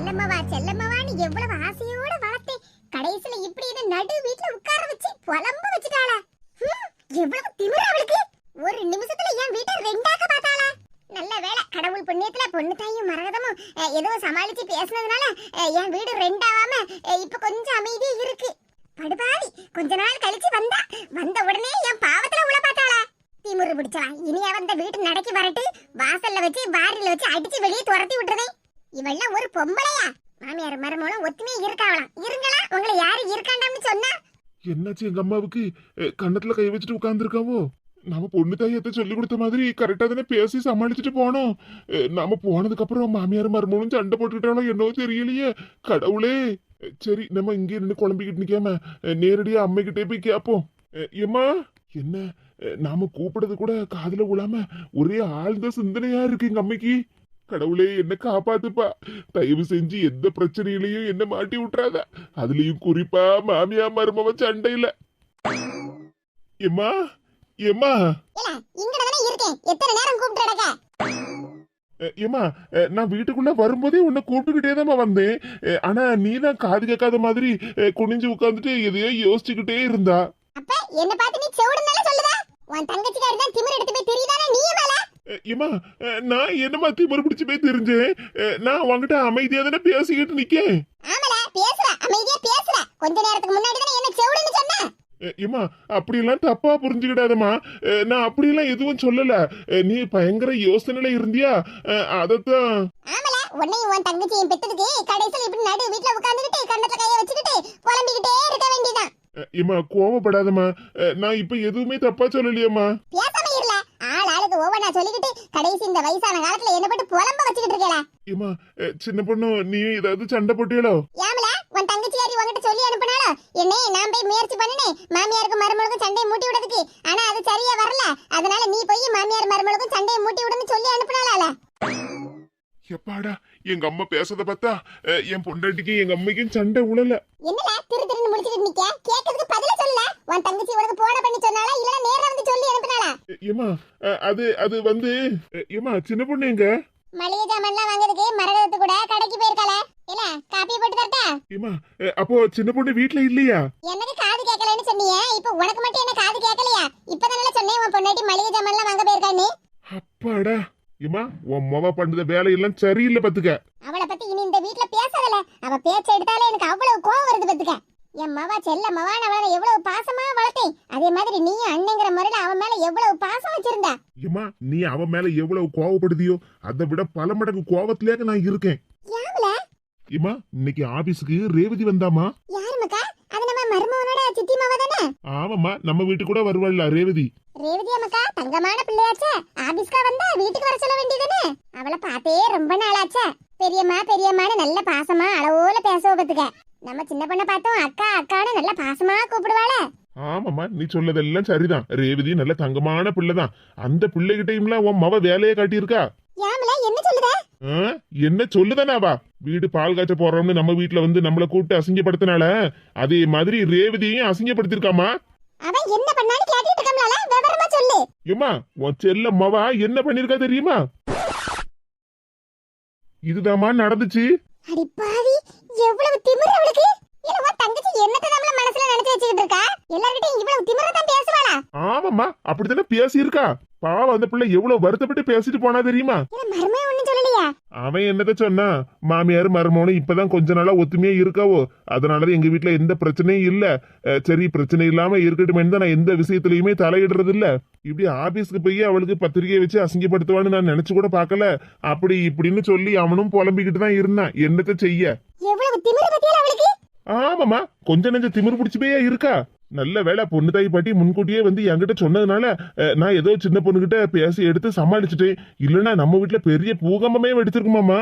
செல்லம்மாவா செல்லம்மாவான்னு எவ்வளவு ஆசையோட வளர்த்தேன். கடைசியில இப்படி என்ன நடு வீட்டுல உட்கார வச்சு புலம்ப வச்சுட்டாளா? எவ்வளவு திமிரு அவளுக்கு! ஒரு நிமிஷத்துல என் வீட்டை ரெண்டாக்க பார்த்தாளா? நல்ல வேளை, கடவுள் புண்ணியத்துல பொண்ணு தாயும் மரகதமும் ஏதோ சமாளிச்சு பேசினதுனால என் வீடு ரெண்டாவாம இப்ப கொஞ்சம் அமைதியா இருக்கு. படுபாவி, கொஞ்ச நாள் கழிச்சு வந்த உடனே என் பாவத்துல உள்ள பார்த்தாளா? திமிரு பிடிச்சா இனி அவன் வீட்டு நடக்கி வரட்டு, வாசல்ல வச்சு பாரில வச்சு அடிச்சு வெளியே துரத்தி விட்டுறேன். இவெல்லாம் ஒரு பொம்பளையா? மாமியார் மருமகளும் ஒத்துமையா இருக்காவலாம். இருங்களா, உங்களை யாரு இருக்காண்டாம்னு சொன்னா? என்னாச்சு எங்க அம்மாவுக்கு? கண்ணத்துல கை வச்சுட்டு உட்கார்ந்துருக்காவோ? நாம பொண்ணு தாயத்தை சொல்லி கொடுத்த மாதிரி கரெக்டா தானே பேசி சமாளிச்சுட்டு போனோம். நாம போனதுக்கு அப்புறம் மாமியார் மருமகளும் சண்டை போட்டுக்கிட்டாலும் என்னவோ தெரியலையே. கடவுளே! சரி, நம்ம இங்கே நின்று குழம்பிக்கிட்டு நிக்காம நேரடியா அம்மைக்கிட்டே போய் கேப்போம். ஏம்மா, என்ன நாம கூப்பிடுறது கூட காதுல விழாம ஒரே ஆழ்ந்த சிந்தனையா இருக்கு எங்க அம்மைக்கு. கடவுளே, என்ன காப்பாத்துப்பா. தயவு செஞ்சு எந்த பிரச்சனையிலையும் என்ன மாட்டி விட்டுறாத. அதுலயும் குறிப்பா மாமியா மருமவ சண்டையில. ஏம்மா, ஏம்மா, ஏம்மா, நான் வீட்டுக்குள்ள வரும்போதே உன்னை கூப்பிட்டுக்கிட்டே தான் வந்தேன். ஆனா நீ தான் காது கேட்காத மாதிரி குனிஞ்சு உட்கார்ந்துட்டு எதையோ யோசிச்சுக்கிட்டே இருந்தா. என்ன பார்த்து நீ செவுடுனால சொல்லுதா? உன் தங்கச்சிக்காரி தான் திமிரு எடுத்து போய் தெரியுதானே நீ மேல? ஏம்மா, நான் என்னமா திமிரு பிடிச்சு போய் தெரிஞ்சேன்? நான் உன்கிட்ட அமைதியா தானே பேசிக்கிட்டு நிக்கேன். ஆமல, பேசுற, அமைதியா பேசுற. கொஞ்ச நேரத்துக்கு முன்னாடி தானே என்ன செவுடுன்னு சொன்ன. ஏம்மா, அப்படியெல்லாம் தப்பா புரிஞ்சுக்கிடாதம்மா. நான் அப்படியெல்லாம் எதுவும் சொல்லல. நீ பயங்கர யோசனையில இருந்தியா, அதத்தான். ஆமல, உன்னையும் உன் தங்கச்சியும் பெத்ததுக்கு கடைசில இப்படி நடு வீட்டுல உட்கார்ந்துகிட்டு கண்ணத்துல கைய வச்சுக்கிட்டு புலம்பிக்கிட்டே இருக்க வேண்டியதான். ஏம்மா, கோவப்படாதம்மா. நான் இப்ப எதுவுமே தப்பா சொல்லலையம்மா. பேசாம இருல. ஆளுக்கு ஒவ்வொன்னா சொல்லிக்கிட்டு கடைசி இந்த வயசான காலத்துல என்ன போட்டு புலம்ப வச்சுக்கிட்டு இருக்கல. ஏம்மா, சின்ன பொண்ணு, நீ ஏதாவது சண்டை போட்டியலோ? ஏமல, உன் தங்கச்சியாரி உன்கிட்ட சொல்லி அனுப்புனாலோ? என்னே நான் போய் முயற்சி பண்ணினேன் மாமியாருக்கும் மருமகளுக்கும் சண்டையை மூட்டி விடுறதுக்கு. ஆனா அது சரியா வரல. அதனால நீ போய் மாமியார் மருமகளுக்கும் சண்டையை மூட்டி விடுன்னு சொல்லி அனுப்புனால. எப்பாடா, எங்க அம்மா பேசத பார்த்தா என் பொண்டாட்டிக்கு எங்க அம்மைக்கும் சண்டை உழல. என்னல திரு திருன்னு முடிச்சிட்டு நிக்க? கேக்குறதுக்கு பதில சொல்லல. உன் தங்கச்சி உனக்கு போன பண்ணி சொன்னாலா இல்ல நேரா வந்து சொல்லி அனுப்புனாளா? ஏம்மா, அது வந்து ஏம்மா, சின்ன பொண்ணு எங்க? மளிகை ஜாமான்லாம் வாங்குறதுக்கு மரகதத்து கூட கடைக்கு போயிருக்காளே. இல்ல காப்பி போட்டு தரட்டா? ஏம்மா, அப்போ சின்ன பொண்ணு வீட்ல இல்லையா? எனக்கு காது கேட்கலன்னு சொன்னியே, இப்போ உனக்கு மட்டும் என்ன காது கேட்கலையா? இப்பதானே சொன்னேன் உன் பொண்டாட்டி மளிகை ஜாமான்லாம் வாங்க போயிருக்கான்னு. அப்பாடா. ஏம்மா, உன் மொவ பண்ற வேலையெல்லாம் சரியில்லை பத்துக்க. அவளை பத்தி இனி இந்த வீட்ல பேசாதல. அவ பேச்ச எடுத்தாலே எனக்கு அவ்வளவு கோவம் வருது பத்துக்க. என் மவ செல்ல மவான அவளை எவ்வளவு பாசமா வளர்த்தேன். அதே மாதிரி நீயும் அண்ணங்கிற முறையில அவன் மேல எவ்வளவு பாசம் வச்சிருந்த. ஏம்மா, நீ அவன் மேல எவ்வளவு கோவப்படுதியோ அதை விட பல மடங்கு கோவத்திலே நான் இருக்கேன். யாமல? ஏம்மா, இன்னைக்கு ஆபீஸ்க்கு ரேவதி வந்தாமா? யாரு மக்கா? அது நம்ம மருமகனோட சித்தி மாவ தானே? ஆமாம்மா, நம்ம வீட்டு கூட வருவாள்ல ரேவதி. ரேவதி அம்மக்கா தங்கமான பிள்ளையாச்சே. ஆபீஸ்க்கா வந்தா வீட்டுக்கு வர சொல்ல வேண்டியதுதானே? அவளை பார்த்தே ரொம்ப நாளாச்சே. பெரியம்மா பெரியம்மான்னு நல்ல பாசமா அளவோல பேசவ பத்துக்க. நம்ம சின்ன பொண்ணை பார்த்தோம் அக்கா அக்கான்னு நல்ல பாசமா கூப்பிடுவாளே. ஆமாம்மா, நீ சொல்லதெல்லாம் சரிதான். ரேவதி நல்ல தங்கமான பிள்ளைதான். அந்த பிள்ளைகிட்டையும்லாம் உன் மவ வேலையை காட்டியிருக்கா. யாமல, என்ன சொல்லுத? என்ன சொல்லுதானாவா? வீடு பால் காய்ச்ச போறோம்னு நம்ம வீட்டுல வந்து நம்மள கூப்பிட்டு அசிங்கப்படுத்தினால அதே மாதிரி ரேவதியையும் அசிங்கப்படுத்திருக்காமா. அவன் என்ன பண்ணான்னு கேட்டுட்டு இருக்கம்லால, விவரமா சொல்லு. ஏம்மா, உன் செல்ல மவா என்ன பண்ணிருக்கா தெரியுமா? இதுதாம்மா நடந்துச்சு. அடி பாவி, எவ்வளவு திமிரு அவளுக்கு! என்னவா தங்கச்சி என்னத்த நம்மள மனசுல நினைச்சு வச்சிட்டு இருக்கா? எல்லார்கிட்டயும் இவ்வளவு திமிரா தான் பேசுவாளா? ஆமாம்மா, அப்படித்தானே பேசி இருக்கா. பாவம், அந்த பிள்ளை எவ்வளவு வருத்தப்பட்டு பேசிட்டு போனா தெரியுமா? மருமே ஒண்ணும் சொல்லலையா? அவன் என்னத சொன்னா, மாமியார் மருமகனும் இப்பதான் கொஞ்ச நாளா ஒத்துமையா இருக்காவோ, அதனாலதான் எங்க வீட்டுல எந்த பிரச்சனையும் இல்ல. சரி, பிரச்சனை இல்லாம இருக்கட்டுமே தான் நான் எந்த விஷயத்திலயுமே தலையிடுறது இல்ல. இப்படி ஆபீஸ்க்கு போய் அவளுக்கு பத்திரிகையை வச்சு அசிங்கப்படுத்துவான்னு நான் நினைச்சு கூட பாக்கல. அப்படி இப்படின்னு சொல்லி அவனும் புலம்பிக்கிட்டு தான் இருந்தான். என்னத்த செய்ய? எவ்வளவு திமிரு பத்தியா அவளுக்கு! ஆமாமா, கொஞ்ச நெஞ்ச திமிரு பிடிச்சுப்பே இருக்கா. நல்ல வேலை, பொண்ணு தாய் பாட்டி முன்கூட்டியே வந்து என்கிட்ட சொன்னதுனால நான் ஏதோ சின்ன பொண்ணுகிட்ட பேசி எடுத்து சமாளிச்சுட்டேன். இல்லன்னா நம்ம வீட்டுல பெரிய பூகம்பமே வெடிச்சிருக்குமாமா.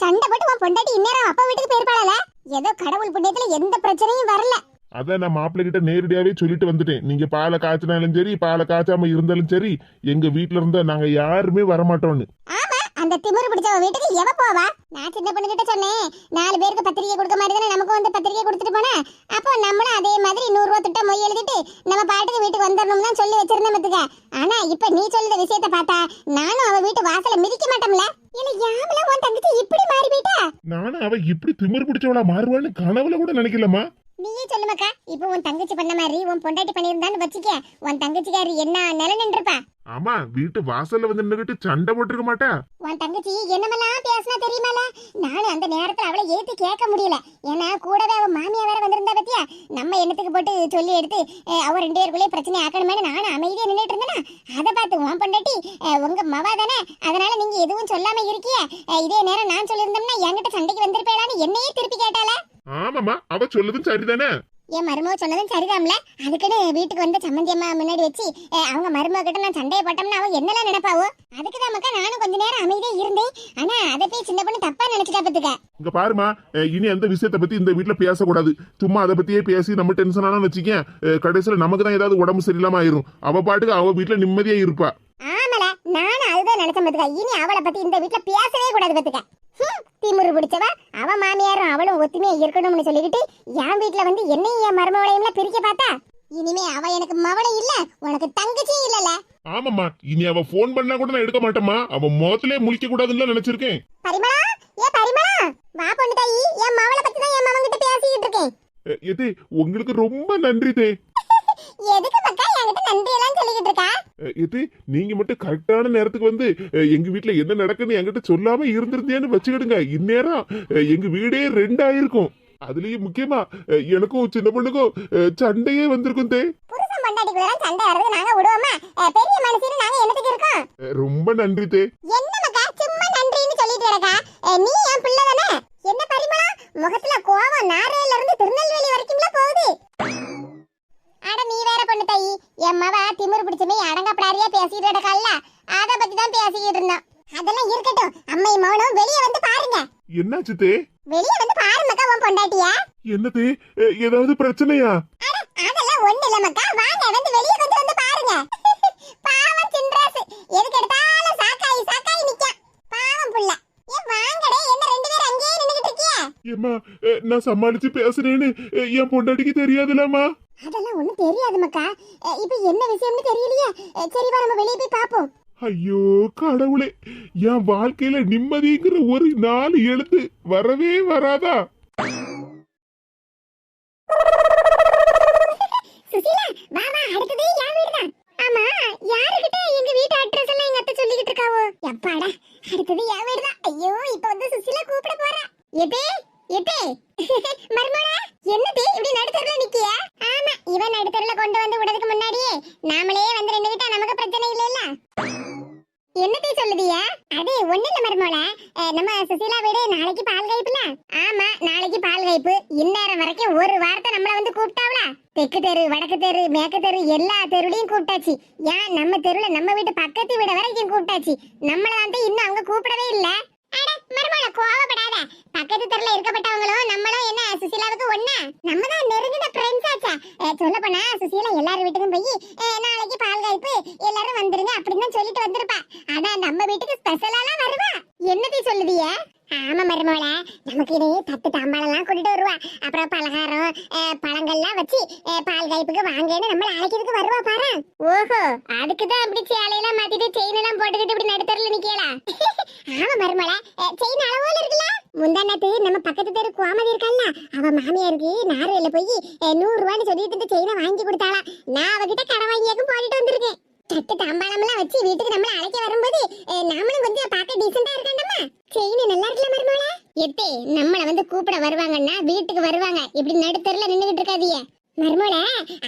சண்டை போட்டு உன் பொண்டாட்டி இந்நேரம் அப்பா வீட்டுக்கு போயிருப்பாளல. ஏதோ கடவுள் புண்ணியத்துல எந்த பிரச்சனையும் வரல. அதான் நான் மாப்பிள்ளை கிட்ட நேரடியாவே சொல்லிட்டு வந்துட்டேன். நீங்க பாலை காய்ச்சினாலும் சரி, பாலை காய்ச்சாம இருந்தாலும் சரி, எங்க வீட்டுல இருந்தா நாங்க யாருமே வரமாட்டோம்னு. அந்த திமிரு பிடிச்சவ வீட்டுக்கு எவ போவா? நான் சின்ன பொண்ணு கிட்ட சொன்னேன், 4 பேருக்கு பத்திரிக்கை கொடுக்க மாதிரி தானே நமக்கு வந்து பத்திரிக்கை கொடுத்துட்டு போனா. அப்போ நம்மளும் அதே மாதிரி 100 ரூபா திட்டம் மொய் எழுதிட்டு நம்ம பாட்டுக்கு வீட்டுக்கு வந்துடணும் தான் சொல்லி வச்சிருந்தேன் பத்துக்க. ஆனா இப்ப நீ சொல்லுற விஷயத்த பார்த்தா நானும் அவ வீட்டு வாசல மிதிக்க மாட்டோம்ல. இல்ல யாமல உன் தங்கச்சி இப்படி மாறி போயிட்டா? நானும் அவ இப்படி திமிரு பிடிச்சவளா மாறுவான்னு கனவுல கூட நினைக்கலம்மா. நீயே சொல்லுமாக்கா, இப்போ உன் தங்கச்சி பண்ண மாதிரி உன் பொண்டாட்டி பண்ணியிருந்தான்னு வச்சுக்க, உன் தங்கச்சிக்காரி என்ன நிலை நின்றுப்பா. ஆமா, வீட்டு வாசல்ல வந்து நின்னுகிட்டு சண்டை போட்டுருக்க மாட்டா. உன் தங்கச்சி என்னமெல்லாம் பேசினா தெரியுமால? நானும் அந்த நேரத்துல அவளை ஏத்து கேட்க முடியல. ஏன்னா கூடவே அவன் மாமியா வேற வந்திருந்தா பத்தியா, நம்ம என்னத்துக்கு போட்டு சொல்லி எடுத்து அவ 2 பேருக்குள்ளே பிரச்சனை ஆக்கணுமே நானும் அமைதியா நின்றுட்டு இருந்தேனா, அதை பார்த்து உன் பொண்டாட்டி உங்க மவா தானே, அதனால நீங்க எதுவும் சொல்லாம இருக்கிய, இதே நேரம் நான் சொல்லியிருந்தோம்னா என்கிட்ட சண்டைக்கு வந்திருப்பேடான்னு என்னையே திருப்பி கேட்டால. ஆமாமா, அவ சொல்லுதும் சரிதானே. என் மருமக சொன்னதும் சரிதான்ல. அதுக்குன்னு வீட்டுக்கு வந்து சம்மந்தி அம்மா முன்னாடி வச்சு அவங்க மருமக கிட்ட நான் சண்டையை போட்டோம்னா அவன் என்னெல்லாம் நினைப்பாவோ. அதுக்குதான் மக்கா நானும் கொஞ்ச நேரம் அமைதியா இருந்தேன். ஆனா அதை போய் சின்ன பொண்ணு தப்பா நினைச்சுட்டா பத்துக்க. இங்க பாருமா, இனி அந்த விஷயத்தை பத்தி இந்த வீட்டுல பேசக்கூடாது. சும்மா அதை பத்தியே பேசி நம்ம டென்ஷன் ஆனோம்னு வச்சுக்க, கடைசியில நமக்கு தான் ஏதாவது உடம்பு சரியில்லாம ஆயிரும். அவ பாட்டுக்கு அவ வீட்டுல நிம்மதியா இருப்பா. ஆமல, நானும் அதுதான் நினைச்சேன் பத்துக்க. இனி அவளை பத்தி இந்த வீட்டுல பேசவே கூடாது பத்துக்க. திமுரு பிடிச்சவ அவ மாமியாரும் அவளும் ஒத்துமையா இருக்கணும்னு சொல்லிக்கிட்டு என் வீட்டுல வந்து என்னையும் என் மருமகளையும் பிரிக்க பார்த்தா, இனிமே அவ எனக்கு மவளை இல்ல, உனக்கு தங்கச்சியும் இல்லல. ஆமாம்மா, இனி அவ போன் பண்ணா கூட நான் எடுக்க மாட்டேம்மா. அவ முகத்திலே முழிக்க கூடாதுன்னு நினைச்சிருக்கேன். பரிமளா, ஏ பரிமளா, வா பொண்ணு தாயி, என் மவளை பத்தி தான் என் மவன் கிட்ட பேசிக்கிட்டு இருக்கேன். எது உங்களுக்கு ரொம்ப நன்றி தே. எதுக்கு மக்கா என்கிட்ட நன்றி எல்லாம் சொல்லிக்கிட்டு இருக்கா? இது நீங்க மட்டும் கரெக்டான நேரத்துக்கு வந்து எங்க வீட்டுல என்ன நடக்குன்னு என்கிட்ட சொல்லாம இருந்திருந்தேன்னு வச்சுக்கிடுங்க, இந்நேரம் எங்க வீடே 2 ஆயிருக்கும். அதுலயும் முக்கியமா எனக்கும் சின்ன பொண்ணுக்கும் சண்டையே வந்திருக்கும் தே. புருஷன் பொண்டாட்டிக்குள்ள சண்டை வரது நாங்க விடுவோமா? பெரிய மனுஷன் நாங்க என்னத்துக்கு இருக்கோம்? ரொம்ப நன்றி தே. என்ன மக்கா சும்மா நன்றின்னு சொல்லிட்டு இருக்கா? நீ என் பிள்ளை தானே? என்ன பரிமளா, முகத்துல கோவம் நாரையில இருந்து திருநெல்வேலி வரைக்கும்ல போகுது. அட நீ வேற பொண்ணு தாயி, என் மவ திமிரு பிடிச்சமே அடங்கப்படாரியா பேசிட்டு இருக்கல்ல, அத பத்தி தான் பேசிக்கிட்டு இருந்தோம். அதெல்லாம் இருக்கட்டும், அம்மை மௌனம் வெளிய வந்து பாருங்க. என்னாச்சு தே? வெளிய வந்து பாரு மக்கா உன் பொண்டாட்டியா. என்ன தே, ஏதாவது பிரச்சனையா? அட அதெல்லாம் ஒண்ணு இல்ல மக்கா, வாங்க வந்து வெளிய கொஞ்சம் வந்து பாருங்க. பாவம் சின்ராஸ், எதுக்கு எடுத்தாலும் சாக்காய் சாக்காய் நிக்க. பாவம் புள்ள. ஏ வாங்கடே, என்ன 2 பேரும் அங்கேயே நின்னுகிட்டு இருக்கீங்க? ஏம்மா, நான் சமாளிச்சு பேசுறேன்னு என் பொண்டாட்டிக்கு தெரியாதுலம்மா. அதெல்லாம் ஒண்ணும் தெரியாது மக்கா. இப்போ என்ன விஷயம்னு தெரியலையே. சரி வா, நம்ம வெளிய போய் பாப்போம். ஐயோ கடவுளே, என் வாழ்க்கையில நிம்மதிங்கிற ஒரு 4 எழுத்து வரவே வராதா? சுசீலா, வா வா, அடுத்தது என் வீடுதான். ஆமா, யாருகிட்ட எங்க வீட்டு அட்ரஸ் எல்லாம் எங்க அத்தை சொல்லிக்கிட்டு இருக்காவோ? எப்பாடா, அடுத்தது என் வீடுதான். ஐயோ, இப்போ வந்து சுசீலா கூப்பிட போறா. எதே எதே மர்மோளா, என்னதே இப்படி நடுத்தரல நிக்கியா? ஆமா, இவன் நடுத்தரல கொண்டு வந்து விடுறதுக்கு முன்னாடியே நாமளே வந்து நின்னுகிட்டா நமக்கு பிரச்சனை இல்லைல்ல. என்னதே சொல்லுதியா? அது ஒண்ணு இல்ல மர்மோளா, நம்ம சுசீலா வீடு நாளைக்கு பால் காய்ப்புல. ஆமா, நாளைக்கு பால் காய்ப்பு. இந்நேரம் வரைக்கும் ஒரு வாரத்தை நம்மள வந்து கூப்பிட்டாவளா? தெற்கு தெரு, வடக்கு தெரு, மேற்கு தெரு எல்லா தெருலையும் கூப்பிட்டாச்சு. ஏன் நம்ம தெருல நம்ம வீட்டு பக்கத்து வீடு வரைக்கும் கூப்பிட்டாச்சு. நம்மள வந்து இன்னும் அவங்க கூப்பிடவே இல்ல. அட மர்மோளா, கோவப்படாத. பக்கத்து தெருல இருக்கப்பட்டவங்களும் நம்மளும் என்ன சுசீலாவுக்கு ஒண்ணா? நம்ம தான் நெருங்கின ஃப்ரெண்ட்ஸ் ஆச்சா. சொல்ல போனா சுசீலா எல்லார் வீட்டுக்கும் போய் நாளைக்கு பால் காய்ப்பு எல்லாரும் வந்துருங்க அப்படின்னு தான் சொல்லிட்டு வந்திருப்பா. ஆனா நம்ம வீட்டுக்கு ஸ்பெஷலாலாம் வருவா. என்னத்தை சொல்லுதிய? ஆமா மருமோளா, நமக்கு இடையே தட்டு தாம்பாளம் எல்லாம் கொண்டுட்டு வருவா. அப்புறம் பலகாரம் பழங்கள்லாம் வச்சு பால் காய்ப்புக்கு வாங்கன்னு நம்மள அழைக்கிறதுக்கு வருவா பாரு. ஓஹோ, அதுக்குதான் அப்படி சேலையெல்லாம் மாத்திட்டு செயின் எல்லாம் போட்டுக்கிட்டு இப்படி நடுத்தரல நிக்கலா? ஆமா மருமோளா, செயின் அளவோல இருக்குல்ல. முந்தானத்து நம்ம பக்கத்து தெரு கோமதி இருக்கல்ல, அவ மாமியாருக்கு நாரையில போய் 100 ரூபான்னு சொல்லிட்டு செயினை வாங்கி கொடுத்தாளா. நான் அவகிட்ட கடை வாங்கியாக்கும் போட்டுட்டு வந்திருக்கேன். தட்டு தாம்பாளம் எல்லாம் வச்சு வீட்டுக்கு நம்மள அழைக்க வரும்போது நாமளும் கொஞ்சம் பார்க்க டீசெண்டா இருக்கணுமா? செயின் நல்லா இருக்குல்ல மருமோளா? எத்தே, நம்மள வந்து கூப்பிட வருவாங்கன்னா வீட்டுக்கு வருவாங்க, இப்படி நடுத்தரல நின்னுகிட்டு இருக்காதீங்க மருமோளா.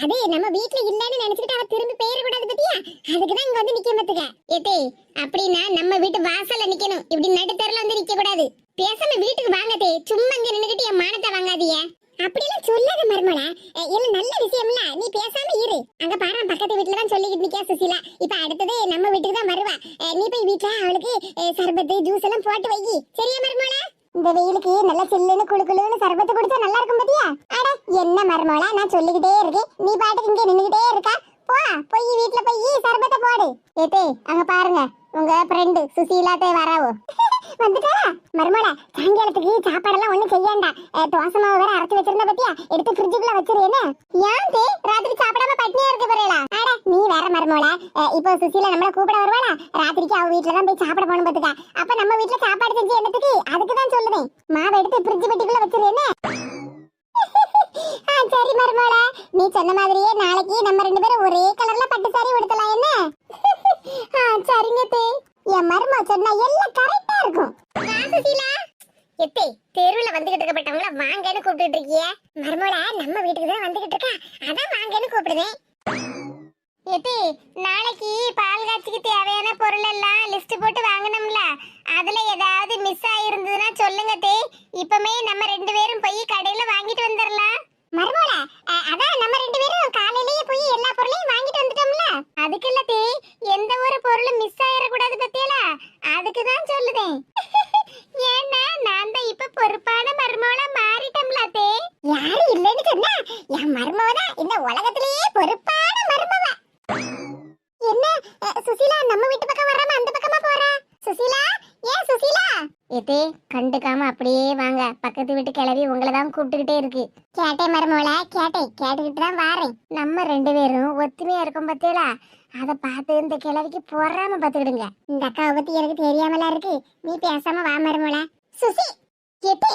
அது நம்ம வீட்டுல இல்லன்னு நினைச்சிட்டு அவ திரும்பி போயிட கூடாது பத்தியா, அதுக்குதான் இங்க வந்து நிக்க மாத்துக்க. ஏத்தே, அப்படின்னா நம்ம வீட்டு வாசல்ல நிக்கணும், இப்படி நடுத்தரல வந்து நிக்க கூடாது. பேசாம வீட்டுக்கு வாங்கதே, சும்மா இங்க நின்னுகிட்டு என் மானத்தை வாங்காதீங்க. அப்படிலாம் சொல்லாத மருமோளா, எல்லாம் நல்ல விஷயம்ல, நீ பேசாம இரு. அங்க பாரு, பக்கத்து வீட்டுல தான் சொல்லிக்கிட்டு நிக்கா சுசீலா. இப்ப அடுத்தது நம்ம வீட்டுக்கு தான் வருவா. நீ போய் வீட்டுல அவளுக்கு சர்பத்து ஜூஸ் எல்லாம் போட்டு வை. சரியா மருமோளா? இந்த வெயிலுக்கு நல்ல சில்லுன்னு குளுக்குளுன்னு சர்பத்து குடிச்சா நல்லா இருக்கும் பாத்தியா? அட என்ன மருமோளா, நான் சொல்லிக்கிட்டே இருக்கேன், நீ பாட்டுக்கு இங்க நின்னுகிட்டே இருக்கா. போ, போய் வீட்டுல போய் சர்பத்தை போடு. ஏத்தே, அங்க பாருங்க, உங்க ஃப்ரெண்டு சுசீலாத்தே வராவோ. வந்துட்டா மருமோளா, சாயங்காலத்துக்கு சாப்பாடெல்லாம் ஒண்ணும் செய்யாண்டா. தோசை மாவு வேற அரைச்சு வச்சிருந்தா பத்தியா, எடுத்து ஃப்ரிட்ஜுக்குள்ள வச்சிருக்கேன்னு. ஏன் தே, ராத்திரி சாப்பிடாம பட்னியா இருக்க போறீங்களா? அட நீ வேற மருமோல இப்போ சுசீலா நம்மள கூப்பிட வருவாளா? ராத்திரிக்கு அவ வீட்ல தான் போய் சாப்பிட போணும் பாத்துக்க. அப்ப நம்ம வீட்ல சாப்பாடு செஞ்சு என்னத்துக்கு? அதுக்கு தான் சொல்லுதேன். மாவு எடுத்து ஃப்ரிட்ஜ் பெட்டிக்குள்ள வச்சிரு சரி மருமோல, நீ சொன்ன மாதிரியே நாளைக்கு நம்ம ரெண்டு பேரும் ஒரே கலர்ல பட்டு சாரி உடுத்தலாம் என்ன? சரிங்க தே. என் மருமோ சொன்னா எல்லாம் கரெக்டா இருக்கும். சுசீலா எத்தே தெருவுல வந்துகிட்டு இருக்கப்பட்டவங்கள வாங்கன்னு கூப்பிட்டு இருக்கிய? மருமோல நம்ம வீட்டுக்கு தான் வந்துகிட்டு இருக்கா, அதான் வாங்கன்னு கூப்பிடுவேன். எத்தே நாளைக்கு பால் காய்ச்சிக்கு தேவையான பொருள் எல்லாம் லிஸ்ட் போட்டு வாங்கணும்ல, அதுல ஏதாவது மிஸ் ஆயிருந்ததுன்னா சொல்லுங்க தே. இப்பமே நம்ம ரெண்டு பேரும் போய் கடையில வாங்கிட்டு வந்துடலாம். மருமோல அதான் நம்ம ரெண்டு பேரும் காலையிலேயே போய் எல்லா பொருளையும் வாங்கிட்டு வந்துட்டோம்ல, அதுக்கு இல்ல தே. எந்த ஒரு பொருளும் மிஸ் ஆயிடக்கூடாது பத்தியலா, அதுக்கு தான் சொல்லுதேன். ஏன்னா நான் தான் இப்ப பொறுப்பான மருமோளா மாறிட்டோம்ல தே. யாரு இல்லன்னு சொன்னா என் மருமோனா இந்த உலகத்திலேயே பொறுப்பான மருமவ. என்ன சுசீலா நம்ம வீட்டு பக்கம் வராம அந்த பக்கமா போறா? சுசீலா ஏன் சுசீலா? ஏதே கண்டுக்காம அப்படியே வாங்க, பக்கத்து வீட்டு கிளவி உங்களை தான் கூப்பிட்டுக்கிட்டே இருக்கு. கேட்டேன் மருமோள கேட்டுக்கிட்டு தான் வாரேன். நம்ம ரெண்டு பேரும் ஒத்துமையா இருக்கோம் பத்தியலா, அத பார்த்து இந்த கிழவிக்கு பொறாம பாத்துக்கிடுங்க. இந்த அக்காவை பத்தி எனக்கு தெரியாமலா இருக்கு, நீ பேசாம வா மருமோள. சுசி கேட்டே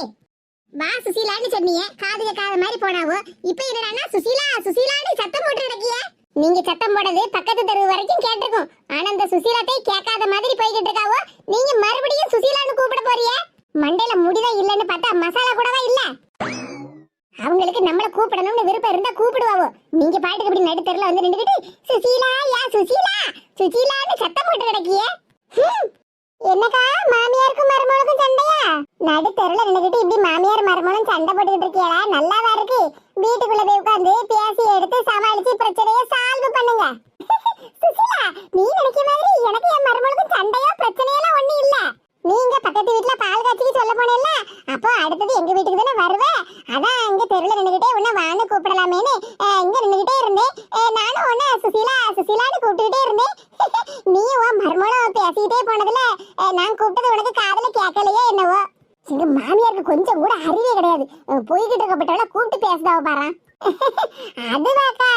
வா சுசீலான்னு சொன்னீங்க, காது கேட்காத மாதிரி போனாவோ. இப்ப என்னடான்னா சுசீலா சுசீலான்னு சத்தம் போட்டு கிடக்கிய. நீங்க சத்தம் போடுறது பக்கத்து தெரு வரைக்கும் கேட்டிருக்கும், ஆனா இந்த சுசீலாத்தை கேட்காத மாதிரி போய்கிட்டு இருக்காவோ. நீங்க மறுபடியும் சுசீலான்னு கூப்பிட போறிய? மண்டையில முடிதான் இல்லன்னு பார்த்தா மசாலா கூடவா இல்ல? அவங்களுக்கு நம்மள கூப்பிடணும்னு விருப்பம் இருந்தா கூப்பிடுவாவோ. நீங்க பாட்டுக்கு இப்படி நடுத்தெருல வந்து நின்னுக்கிட்டு சுசீலா யா சுசீலா சுசீலான்னு சத்தம் போட்டு கிடக்கிய. என்னக்கா மாமியாருக்கும் மருமகளுக்கும் சண்டையா? நடுத்தெருல நின்னுக்கிட்டு இப்படி மாமியார் மருமகளும் சண்டை போட்டுக்கிட்டு இருக்கியாடா? நல்லாவா இருக்கு? வீட்டுக்குள்ள போய் உட்கார்ந்து பேசி எடுத்து சமாளிச்சு பிரச்சனையை சால்வ் பண்ணுங்க. சுசீலா நீ நினைக்கிற மாதிரி எனக்கு என் மருமகளுக்கும் சண்டையோ பிரச்சனையெல்லாம் ஒண்ணு இல்ல. நீங்க பக்கத்து வீட்டுல பால் காய்ச்சிக்கு சொல்ல போனேல்ல, அப்போ அடுத்தது எங்க வீட்டுக்கு தானே வருவ. அதான் இங்க தெருல நின்னுகிட்டே உன்னை வான்னு கூப்பிடலாமேன்னு இங்க நின்னுகிட்டே இருந்தேன். நானும் உன்னை சுசீலா சுசீலான்னு கூப்பிட்டுக்கிட்டே இருந்தேன். நீ உன் மருமகளும் பேசிக்கிட்டே போனதுல நான் கூப்பிட்டது உனக்கு காதுல கேட்கலையே என்னவோ. எங்க மாமியாருக்கு கொஞ்சம் கூட அறிவே கிடையாது, போய்கிட்டு இருக்கப்பட்டவள கூப்பிட்டு பேசுதாவ பாரு. அதுவாக்கா,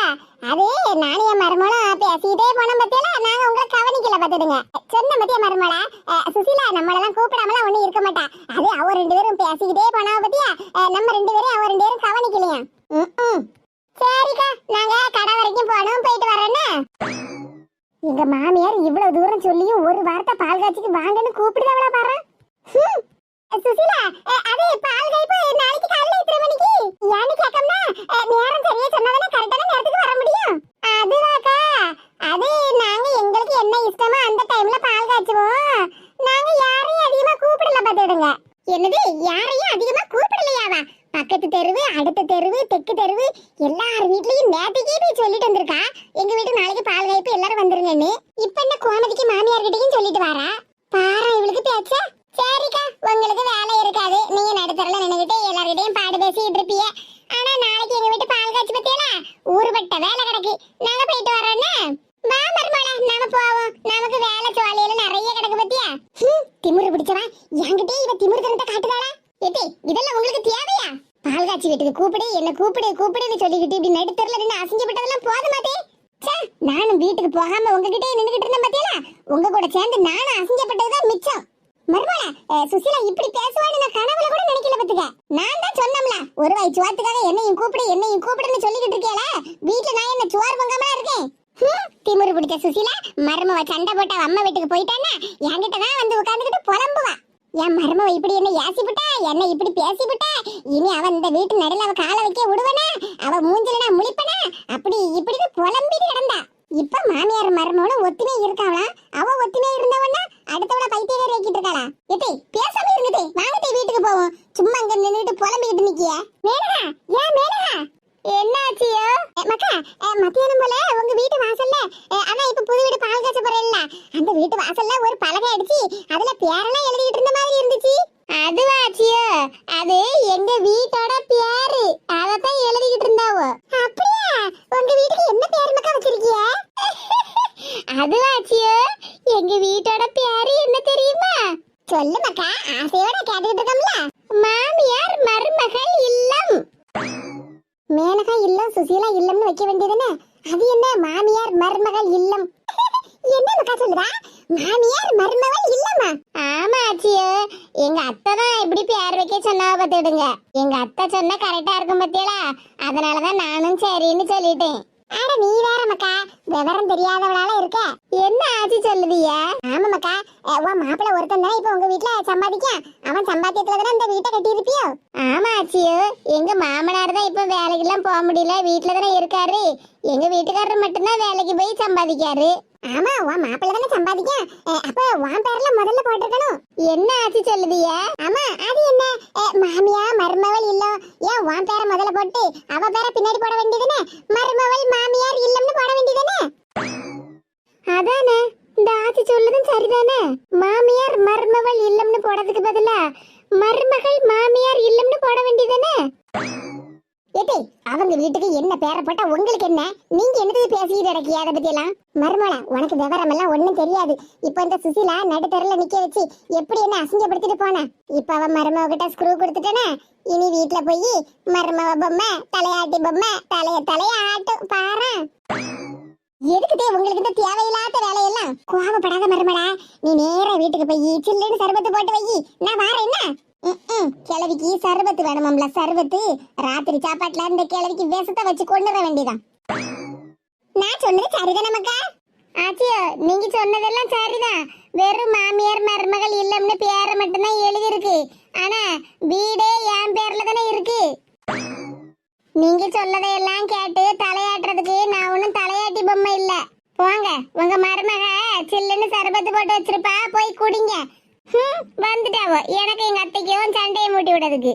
அது நானும் என் மருமகளும் பேசிக்கிட்டே போனோம் பத்தியில, நாங்க உங்களை கவனிக்கல பாத்துடுங்க. சொன்ன பத்தியா மருமகளா சுசீலா நம்மளெல்லாம் கூப்பிடாமலாம் ஒண்ணு இருக்க மாட்டா. அது அவ ரெண்டு பேரும் பேசிக்கிட்டே போனாவ பத்தியா, நம்ம ரெண்டு பேரும் அவ ரெண்டு பேரும் கவனிக்கலையா? சரிக்கா நாங்க கடை வரைக்கும் போனோம், போயிட்டு வரேன்னு. எங்க மாமியார் இவ்வளவு தூரம் சொல்லியும் ஒரு வார்த்தை பால் காய்ச்சிக்கு வாங்கன்னு கூப்பிடுதாவளா பாரு. சுசீலா அது பால் காய்ப்பு நாளைக்கு காலையில எத்தனை மணிக்கு? ஏன்னு கேட்கம்னா நேரம் சரியா சொன்னாதானே கரெக்டான நேரத்துக்கு வர முடியும். அதுவாக்கா, அது நாங்க எங்களுக்கு என்ன இஷ்டமோ அந்த டைம்ல பால் காய்ச்சுவோம். நாங்க யாரையும் அதிகமா கூப்பிடல பாத்துடுங்க. என்னது யாரையும் அதிகமா கூப்பிடலையாவா? பக்கத்து தெருவு, அடுத்த தெருவு, தெற்கு தெருவு எல்லார் வீட்லயும் நேத்திக்கே போய் சொல்லிட்டு வந்திருக்கா, எங்க வீட்டுக்கு நாளைக்கு பால் காய்ப்பு எல்லாரும் வந்துருங்கன்னு. இப்ப என்ன கோமதிக்கு மாமியார் கிட்டையும் சொல்லிட்டு வாரா பாரா இவளுக்கு பேச்ச. சரிக்கா உங்களுக்கு வேலை இருக்காது, நீங்க நடுத்தரல நின்னுகிட்டு எல்லார்கிட்டையும் பாடு பேசிட்டு இருப்பீங்க. ஆனா நாளைக்கு எங்க வீட்டு பால் காய்ச்சி பத்தியலா ஊருபட்ட வேலை கிடக்கு, நாங்க போயிட்டு வரோன்னு. வா மருமகளா நாம போவோம், நமக்கு வேலை ஜோலியில நிறைய கிடக்கு பத்தியா. திமிரு பிடிச்சவன் என்கிட்டே இவ திமிரு தனத்தை காட்டுதாளா? ஏட்டி இதெல்லாம் உங்களுக்கு தேவையா? பால் காய்ச்சி வீட்டுக்கு கூப்பிடு, என்ன கூப்பிடு கூப்பிடுன்னு சொல்லிக்கிட்டு இப்படி நடுத்தரல நின்று அசிங்கப்பட்டதெல்லாம் போத மாட்டே. நானும் வீட்டுக்கு போகாம உங்ககிட்டே நின்னுகிட்டு இருந்தேன் பத்தியலா, உங்க கூட சேர்ந்து நானும் அசிங்கப்பட்டதுதான் மிச்சம். மருமகளா சுசீலா இப்படி பேசுவான்னு நான் கனவுல கூட நினைக்கல பத்துக்க. நான் தான் சொன்னம்ல, ஒரு வாய் சுவாத்துக்காக என்னையும் கூப்பிடுன்னு சொல்லிக்கிட்டு இருக்கேல, வீட்டுல நான் என்ன சுவார் பொங்காமலா இருக்கேன்? திமிரு பிடிச்ச சுசீலா மருமவ சண்டை போட்ட அம்மா வீட்டுக்கு போயிட்டான்னா என்கிட்ட தான் வந்து உட்கார்ந்துகிட்டு புலம்புவா. என் மருமவ இப்படி என்ன ஏசிவிட்டா, என்ன இப்படி பேசிவிட்டா, இனி அவன் இந்த வீட்டு நடுல அவ காலை வைக்க விடுவனா, அவ மூஞ்சில நான் முழிப்பனா, அப்படி இப்படின்னு புலம்பிட்டு கிடந்தா. இப்ப மாமியார் மருமகளும் ஒத்துமே இருக்காளா? அவ ஒத்துமே இருந்தவனா அடுத்தவள பைத்தியக்காரி ஆக்கிட்டு இருக்காளா? ஏத்தே பேசாம இருந்துட்டே வாங்கத்தே வீட்டுக்கு போவோம். சும்மா அங்க நின்னுட்டு புலம்பிக்கிட்டு நிக்கிய. மேனகா ஏன் மேனகா என்னாச்சியோ? மக்கா மத்தியானம் போல உங்க வீட்டு வாசல்ல அதான் இப்ப புது வீடு பால் காய்ச்ச போறேன்ல, அந்த வீட்டு வாசல்ல ஒரு பலகை அடிச்சு அதுல பேரெல்லாம் எழுதிட்டு இருந்த மாதிரி இருந்துச்சு. அதுவாச்சியோ? அது எங்க வீட்டோட பேரு, அதத்தான் எழுதிக்கிட்டு இருந்தாவோ. அப்படியா? உங்க வீட்டுக்கு என்ன பேர் மக்கா வச்சிருக்கிய? அதுவாச்சியோ எங்க வீட்டோட பேரு என்ன தெரியுமா? சொல்லு மக்கா, ஆசையோட கேட்டுக்கிட்டு இருக்கோம்ல. மாமியார் மருமகள் இல்லம். மேனகா இல்லம் சுசீலா இல்லம்னு வைக்க வேண்டியதுன்னு அது என்ன மாமியார் மருமகள் இல்லம்? என்ன மக்கா சொல்லுதா? மாமியார் மருமகள் இல்லமா? ஆமா ஆச்சியோ, எங்க அத்தை தான் இப்படி பேர் வைக்க சொன்னா பாத்துடுங்க. எங்க அத்தை சொன்னா கரெக்டா இருக்கும் பத்தியலா, அதனாலதான் நானும் சரின்னு சொல்லிட்டேன். ஆட நீ வேற மக்கா, விவரம் தெரியாதவளால இருக்க. என்ன ஆச்சு சொல்லுதிய? ஆமா மக்கா, உன் மாப்பிள்ள ஒருத்தன் தான் இப்ப உங்க வீட்டுல சம்பாதிக்க. அவன் சம்பாத்தியத்துல தானே இந்த வீட்டை கட்டி இருப்பியோ? ஆமா ஆச்சியோ, எங்க மாமனார் தான் இப்ப வேலைக்கெல்லாம் போக முடியல, வீட்டுல தானே இருக்காரு. எங்க வீட்டுக்காரர் மட்டும்தான் வேலைக்கு போய் சம்பாதிக்காரு. ஆமா, உன் மாப்பிள்ள தானே சம்பாதிக்க. அப்ப உன் பேர்ல முதல்ல போட்டிருக்கணும். என்ன ஆச்சு சொல்லுதிய? ஆமா, அது என்ன மாமியா மருமவள் இல்லம், ஏன் உன் பேரை முதல்ல போட்டு அவ பேரை பின்னாடி போட வேண்டியதுன்னு மருமவள் மாமியார் இல்லம்னு போட வேண்டியதுன்னு? அதானே, இந்த ஆச்சு சொல்லுதும் சரிதானே. மாமியார் மருமவள் இல்லம்னு போடுறதுக்கு பதிலா மருமகள் மாமியார் இல்லம்னு போட வேண்டியதுதானே? ஏட்டே, அவங்க வீட்டுக்கு என்ன பேரை போட்டா உங்களுக்கு என்ன? நீங்க என்னது பேசிட்டு கிடக்கிய அதை பத்தி எல்லாம்? மருமல, உனக்கு விவரம் எல்லாம் ஒண்ணும் தெரியாது. இப்ப இந்த சுசிலா நடுத்தருல நிக்க வச்சு எப்படி என்ன அசிங்கப்படுத்திட்டு போன. இப்ப அவ மருமக கிட்ட ஸ்க்ரூ கொடுத்துட்டேனே, இனி வீட்டுல போய் மருமவ பொம்மை தலையாட்டி பொம்மை தலைய ஆட்டும் பாரு. எதுக்குதே உங்களுக்கு இந்த தேவையில்லாத வேலையெல்லாம்? கோவப்படாத மருமலா, நீ நேரா வீட்டுக்கு போய் சில்லுன்னு சர்பத்து போட்டு வை. நான் வாரேன். என்ன கிழவிக்கு சர்பத்து வேணுமாம்ல? சர்பத்து ராத்திரி சாப்பாட்டுல இந்த கிழவிக்கு விஷத்தை வச்சு கொண்டு வர வேண்டியதான். நான் சொன்னது சரிதானே மக்கா? ஆச்சியோ, நீங்க சொன்னதெல்லாம் சரிதான். வெறும் மாமியார் மருமகள் இல்லம்னு பேரை மட்டும்தான் எழுதி இருக்கு. ஆனா வீடே என் பேர்ல தானே இருக்கு. நீங்க சொல்லதையெல்லாம் கேட்டு தலையாட்டுறதுக்கு நான் ஒன்னும் தலையாட்டி பொம்மை இல்ல. போங்க, உங்க மருமக சில்லுன்னு சர்பத்து போட்டு வச்சிருப்பா, போய் குடிங்க. வந்துட்டாவோ, எனக்கு எங்க அத்தைக்கும் சண்டையை மூட்டி விடுறதுக்கு.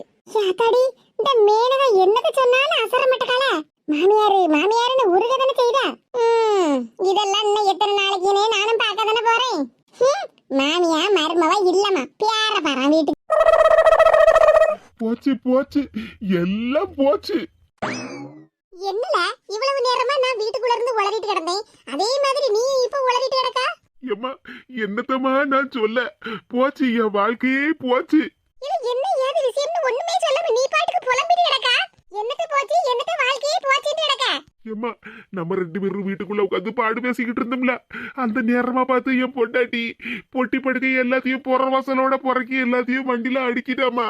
அத்தாடி, இந்த மேனகா என்னது சொன்னாலும் அசர மாட்டக்கால. மாமியாருன்னு உருகதானே செய்தா. இதெல்லாம் இன்னும் எத்தனை நாளைக்குன்னே நானும் பார்க்க தானே போறேன். மாமியா மருமவா இல்லமா பேர பாரா வீட்டுக்கு. போச்சு போச்சு, எல்லாம் போச்சு. என்னல இவ்வளவு நேரமா நான் வீட்டுக்குள்ள இருந்து உளறிட்டு கிடந்தேன், அதே மாதிரி நீ இப்ப உளறிட்டு கிடக்கா? ஏம்மா, என்னத்தம்மா நான் சொல்ல? போச்சு, என் வாழ்க்கையே போச்சு. இது என்ன ஏது விஷயம்னு ஒண்ணுமே சொல்லாம நீ பாட்டுக்கு புலம்பிட்டு கிடக்கா? என்னது போச்சு, என்னது வாழ்க்கையே போச்சுன்னு கிடக்கா? ஏம்மா, நம்ம 2 பேரும் வீட்டுக்குள்ள உட்காந்து பாடு பேசிக்கிட்டு இருந்தோம்ல, அந்த நேரமா பார்த்து என் பொண்டாட்டி பொட்டி படுக்கை எல்லாத்தையும் புற வாசலோட புறக்கி எல்லாத்தையும் வண்டியில அடிக்கிட்டாமா.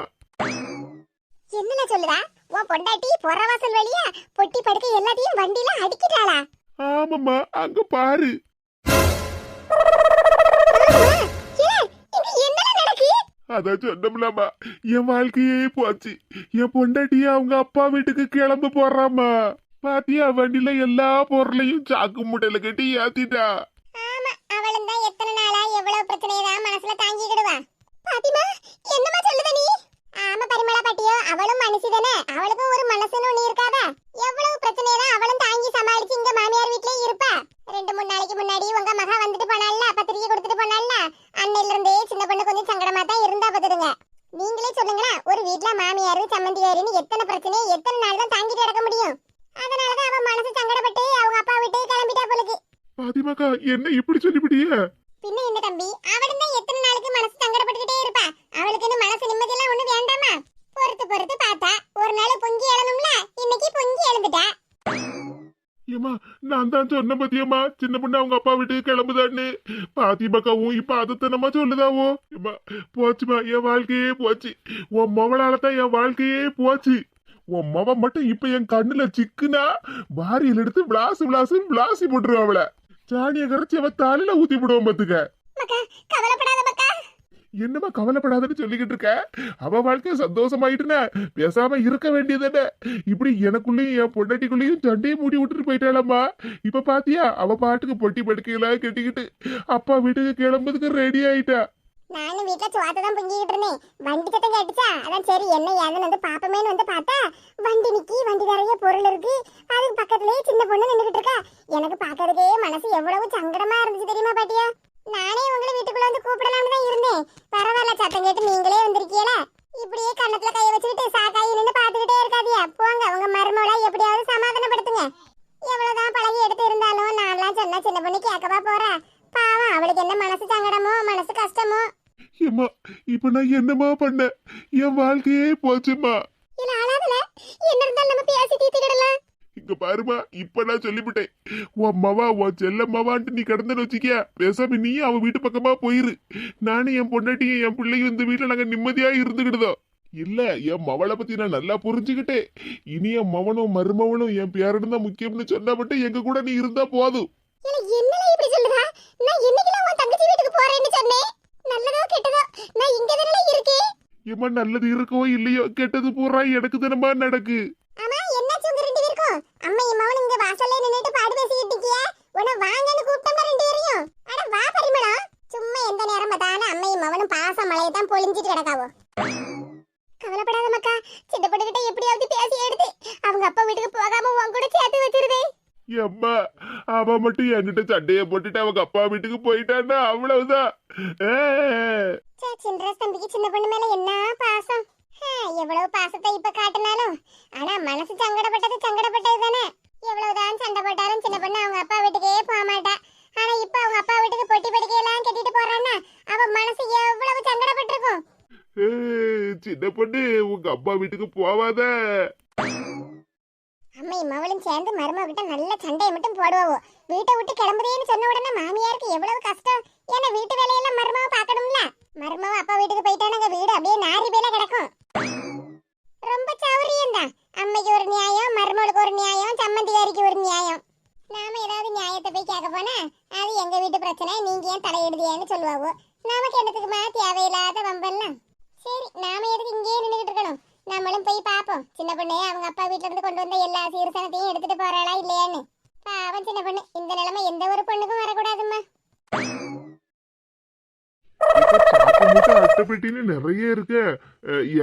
என்னல சொல்லுடா? உன் பொண்டாட்டி புறவாசல் வழியா பொட்டி படுக்கை எல்லாத்தையும் வண்டியில அடிக்கிட்டாளா? ஆமாம்மா, அங்க பாரு. அதான் சொன்னோம்லாமா, என் வாழ்க்கையே போச்சு. என் பொண்டாட்டிய அவங்க அப்பா வீட்டுக்கு கிளம்ப போறாமா. பாத்தியா, வண்டியில எல்லா பொருளையும் சாக்கு மூட்டையில கட்டி ஏத்திட்டா. ஆமா, அவளும் தான் எத்தனை நாளா எவ்வளவு பிரச்சனையதான் மனசுல தாங்கிக்கிடுவா. பாத்திமா, என்னமா சொல்லுத நீ? ஆமா பரிமளா பாட்டியோ, அவளும் மனுஷிதானே, அவளுக்கும் ஒரு மனசுன்னு ஒண்ணு இருக்காதா? எவ்வளவு பிரச்சனையதான் அவளும் தாங்கி சமாளிச்சு இங்க மாமியார் வீட்லயே இருப்பா. 2-3 நாளைக்கு முன்னாடி உங்க மகா வந்துட்டு போனால, பத்திரிக்கை கொடுத்துட்டு போனால, அன்னையில இருந்தே சின்ன பொண்ணு கொஞ்சம் சங்கடமா தான் இருந்தா பாத்துடுங்க. நீங்களே சொல்லுங்களா, ஒரு வீட்ல மாமியாரு சம்மந்தியாருன்னு எத்தனை பிரச்சனையை எத்தனை நாள் தான் தாங்கிட்டு கிடக்க முடியும்? அதனாலதான் அவன் மனசு சங்கடப்பட்டு அவங்க அப்பா விட்டு கிளம்பிட்டா போலுக்கு. பாத்திமாக்கா, என்ன இப்படி சொல்லிவிட்டிய? பின்ன என்ன தம்பி, அவளும் தான் எத்தனை நாளைக்கு மனசு சங்கடப்பட்டுக்கிட்டே இருப்பா. அவளுக்குன்னு மனசு நிம்மதியெல்லாம் ஒண்ணு வேண்டாமா? பொறுத்து பார்த்தா ஒரு நாள் பொங்கி எழணும்ல, இன்னைக்கு பொங்கி எழுந்துட்டா. ஏமா, நான் தான் சொன்ன பத்தியம்மா, சின்ன பொண்ணு அவங்க அப்பா வீட்டுக்கு கிளம்புதான்னு. பாத்திமாக்காவும் இப்ப அதத்தனமா சொல்லுதாவோ. போச்சுமா, என் வாழ்க்கையே போச்சு. உன் மவளாலதான் என் வாழ்க்கையே போச்சு. உன் மவ மட்டும் இப்ப என் கண்ணுல சிக்குனா வாரியில் எடுத்து விளாசி போட்டுருவா. அவளை சாணிய கரைச்சி அவ தலையில ஊத்தி விடுவோம் பாத்துக்க. கவலைப்படாத மக்கா. என்னமா கவலைப்படாதன்னு சொல்லிக்கிட்டு இருக்க? அவ வாழ்க்கை சந்தோஷமாயிட்டுன பேசாம இருக்க வேண்டியதானே. இப்படி எனக்குள்ளயும் என் பொண்டாட்டிக்குள்ளயும் சண்டையை மூடி விட்டுட்டு போயிட்டாளம்மா. இப்ப பாத்தியா, அவ பாட்டுக்கு பொட்டி படுக்கையெல்லாம் கட்டிக்கிட்டு அப்பா வீட்டுக்கு கிளம்புறதுக்கு ரெடி ஆயிட்டா. நானும் வீட்டுல சுவாத்தான் பொங்கிக்கிட்டு இருந்தேன். வண்டி சத்தம் கேட்டுச்சா, அதான் சரி என்ன ஏதுன்னு வந்து பாப்பமேன்னு வந்து பார்த்தா, வண்டி நிக்கி, வண்டி நிறைய பொருள் இருக்கு, அதுக்கு பக்கத்துலயே சின்ன பொண்ணு நின்றுகிட்டு இருக்கா. எனக்கு பாக்குறதுக்கே மனசு எவ்வளவு சங்கடமா இருந்துச்சு தெரியுமா பாட்டியா? நானே உங்களை வீட்டுக்குள்ள வந்து கூப்பிடலாம்னு தான் இருந்தேன். பரவாயில்ல, சத்தம் கேட்டு நீங்களே வந்திருக்கீங்களா? இப்படியே கண்ணத்துல கைய வச்சுக்கிட்டு சாக்காயி நின்று பாத்துக்கிட்டே இருக்காதியா. போங்க, உங்க மருமகளை எப்படியாவது சமாதானப்படுத்துங்க. எவ்வளவுதான் பழகி எடுத்து இருந்தாலும் நான்லாம் சொன்னா சின்ன பொண்ணு கேட்கவா போறா? பாவம், அவளுக்கு என்ன மனசு சங்கடமோ மனசு கஷ்டமோ. ஏம்மா, இப்ப நான் என்னமா பண்ண? என் வாழ்க்கையே போச்சுமா. இல்ல அழாதல, என்ன இருந்தாலும் நம்ம பேசி தீர்த்துக்கிடலாம். இங்க பாருமா, இப்ப நான் சொல்லிவிட்டேன். உன் மவா உன் செல்ல மவான்ட்டு நீ கிடந்தன்னு வச்சுக்கியா, பேசாம நீ அவ வீட்டு பக்கமா போயிரு. நானும் என் பொண்டாட்டியும் என் பிள்ளையும் இந்த வீட்டுல நாங்க நிம்மதியா இருந்துகிடுதோம். இல்ல, என் மவளை பத்தி நான் நல்லா புரிஞ்சுக்கிட்டேன். இனி என் மவனும் மருமவனும் என் பேரனும் தான் முக்கியம்னு சொன்னா மட்டும் எங்க கூட நீ இருந்தா போதும். என்னல இப்படி சொல்லுதா? நான் என்னைக்குலாம் உன் தங்கச்சி வீட்டுக்கு போறேன்னு சொன்னேன்? நல்லதோ கெட்டதோ நான் இங்க தானே இருக்கேன். ஏமா, நல்லது இருக்கோ இல்லையோ, கெட்டது பூரா எனக்கு தானமா நடக்கு. ஆமா, என்னாச்சு உங்க ரெண்டு பேருக்கும்? அம்மையும் மவனும் இங்க வாசல்ல நின்னுட்டு பாடு பேசிக்கிட்டு இருக்கிய. உன்னை வாங்கன்னு கூப்பிட்டமா ரெண்டு பேரையும்? அட வா பரிமளம். சும்மா எந்த நேரம் பார்த்தாலும் அம்மையும் மவனும் பாச மழையை தான் பொழிஞ்சிட்டு கிடக்காவோ. கவலைப்படாத மக்கா, சின்ன பொண்ணுகிட்ட எப்படியாவது பேசி எடுத்து அவங்க அப்பா வீட்டுக்கு போகாம உன் கூட சேர்த்து வச்சிருதே. அம்மா, அவ மட்டும் என்கிட்ட சண்டைய போட்டுட்டு அவங்க அப்பா வீட்டுக்கு போயிட்டான்னா அவ்வளவுதான். சின்ன தம்பிக்கு சின்ன பொண்ணு மேல என்ன பாசம். எவ்வளவு பாசத்தை இப்ப காட்டினாலும் ஆனா மனசு சங்கடப்பட்டது தானே. எவ்வளவுதான் சண்டை போட்டாலும் சின்ன பொண்ணு அவங்க அப்பா வீட்டுக்கே போக மாட்டா. ஆனா இப்ப அவங்க அப்பா வீட்டுக்கு பொட்டி படுக்கையெல்லாம் கட்டிட்டு போறான்னா அவ மனசு எவ்வளவு சங்கடப்பட்டிருக்கும். சின்ன பொண்ணு, உங்க அப்பா வீட்டுக்கு போவாத. அம்மையும் மவளும் சேர்ந்து மருமக கிட்ட நல்ல சண்டையை மட்டும் போடுவாவோ. வீட்டை விட்டு கிளம்புதேன்னு சொன்ன உடனே மாமியாருக்கு எவ்வளவு கஷ்டம். ஏன்னா வீட்டு வேலையெல்லாம் மருமக பாக்கணும்ல. மருமக அப்பா வீட்டுக்கு போயிட்டானுங்க வீடு அப்படியே நாரி பேல கிடக்கும். ரொம்ப சௌரியம் தான். அம்மைக்கு ஒரு நியாயம், மருமகளுக்கு ஒரு நியாயம், சம்மந்திகாரிக்கு ஒரு நியாயம். நாம ஏதாவது நியாயத்தை போய் கேட்க போனா அது எங்க வீட்டு பிரச்சனை, நீங்க ஏன் தலையிடுதியான்னு சொல்லுவாவோ. நமக்கு என்னத்துக்குமா தேவையில்லாத வம்பெல்லாம். சரி, நாம எதுக்கு இங்கேயே நின்றுகிட்டு இருக்கணும்? நம்மளும் போய் பாப்போம் சின்ன பொண்ணு அவங்க அப்பா வீட்டுல இருந்து கொண்டு வந்த எல்லா சீர்சனத்தையும் எடுத்துட்டு போறாளா இல்லையான்னு. பாவம் சின்ன பொண்ணு, இந்த நிலைமை எந்த ஒரு பொண்ணுக்கும் வரக்கூடாதும்மா. அட்டைப்பெட்டின்னு நிறைய இருக்கு.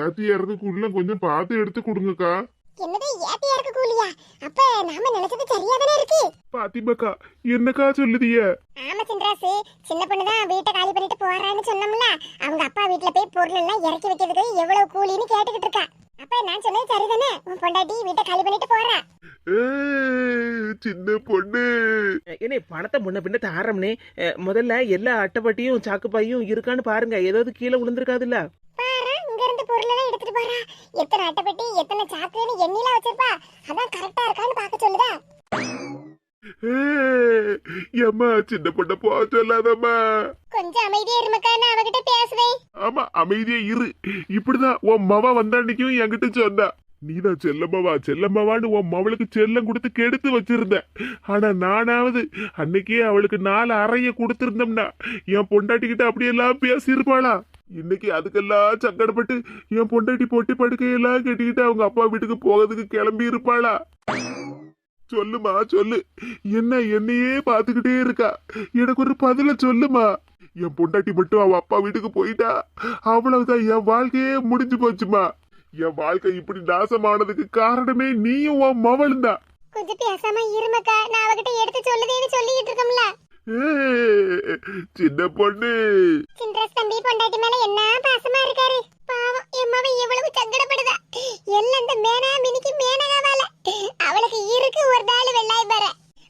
ஏத்தி இறக்குள்ள கொஞ்சம் பார்த்து எடுத்து கொடுங்கக்கா. என்னது ஏத்தி இறக்க கூலியா? அப்ப நாம நினைச்சது சரியா தானே இருக்கு. பாத்திமாக்கா, என்னக்கா சொல்லுதிய? ஆமா சின்ராசு, சின்ன பொண்ணு தான் வீட்டை காலி பண்ணிட்டு போறான்னு சொன்னோம்ல. அவங்க அப்பா வீட்டுல போய் பொருள் எல்லாம் இறக்கி வைக்கிறதுக்கு எவ்வளவு கூலின்னு கேட்டுக்கிட்டு இருக்கா. அப்ப நான் சொன்னது சரிதானே? உன் பொண்டாட்டி வீட்டை காலி பண்ணிட்டு போறா. சின்ன பொண்ணு, என்ன பணத்தை முன்ன பின்ன தாரம்னே. முதல்ல எல்லா அட்டைப்பட்டியும் சாக்குப்பாயும் இருக்கான்னு பாருங்க. ஏதாவது கீழே விழுந்திருக்காதுல்ல? பாரு, இங்க இருந்து பொருள் எல்லாம் எடுத்துட்டு போறா. எத்தனை அட்டைப்பட்டி எத்தனை சாக்குன்னு எண்ணிலாம் வச்சிருப்பா. அதான் கரெக்டா இருக்கான்னு பாக்க சொல்லுதா. ஏம்மா, சின்ன பொண்ண போ சொல்லாதம்மா. கொஞ்சம் அமைதியா இருமக்கா, நான் அவகிட்ட பேசுவேன். ஆமா, அமைதியா இரு. இப்படிதான் உன் மவ வந்த அன்னைக்கும் என்கிட்ட சொன்னா, நீதான் செல்லம்மாவான்னு உன் மவளுக்கு செல்லம் கொடுத்து கெடுத்து வச்சிருந்த. ஆனா நானாவது அன்னைக்கே அவளுக்கு 4 அறைய கொடுத்திருந்தோம்னா என் பொண்டாட்டிக்கிட்ட அப்படியெல்லாம் பேசியிருப்பாளா? இன்னைக்கு அதுக்கெல்லாம் சங்கடப்பட்டு என் பொண்டாட்டி பொட்டி படுக்கையெல்லாம் கட்டிக்கிட்டு அவங்க அப்பா வீட்டுக்கு போகிறதுக்கு கிளம்பி இருப்பாளா? சொல்லுமா, சொல்லு. என்ன என்னையே பாத்துக்கிட்டே இருக்கா? எனக்கு ஒரு பதில சொல்லுமா. என் பொண்டாட்டி மட்டும் அவ அப்பா வீட்டுக்கு போயிட்டா அவ்வளவுதான், என் வாழ்க்கையே முடிஞ்சு போச்சுமா. என் வாழ்க்கை இப்படி நாசமானதுக்கு காரணமே நீயும் உன் மவளும் தான். கொஞ்சம் பேசாம இருமக்கா, நான் அவகிட்ட எடுத்து சொல்லுதேன்னு சொல்லிட்டு இருக்கோம்ல. சின்ன பொண்ணு, சின்ராஸ் தம்பி பொண்டாட்டி மேல என்ன பாசமா இருக்காரு. பாவம், எம்மாவை எவ்வளவு சங்கடப்படுதா. எல்லாம் இந்த மேனா மினிக்கு மேனகாவால. அவளுக்கு இருக்கு ஒரு நாள் வெள்ளாய் வர.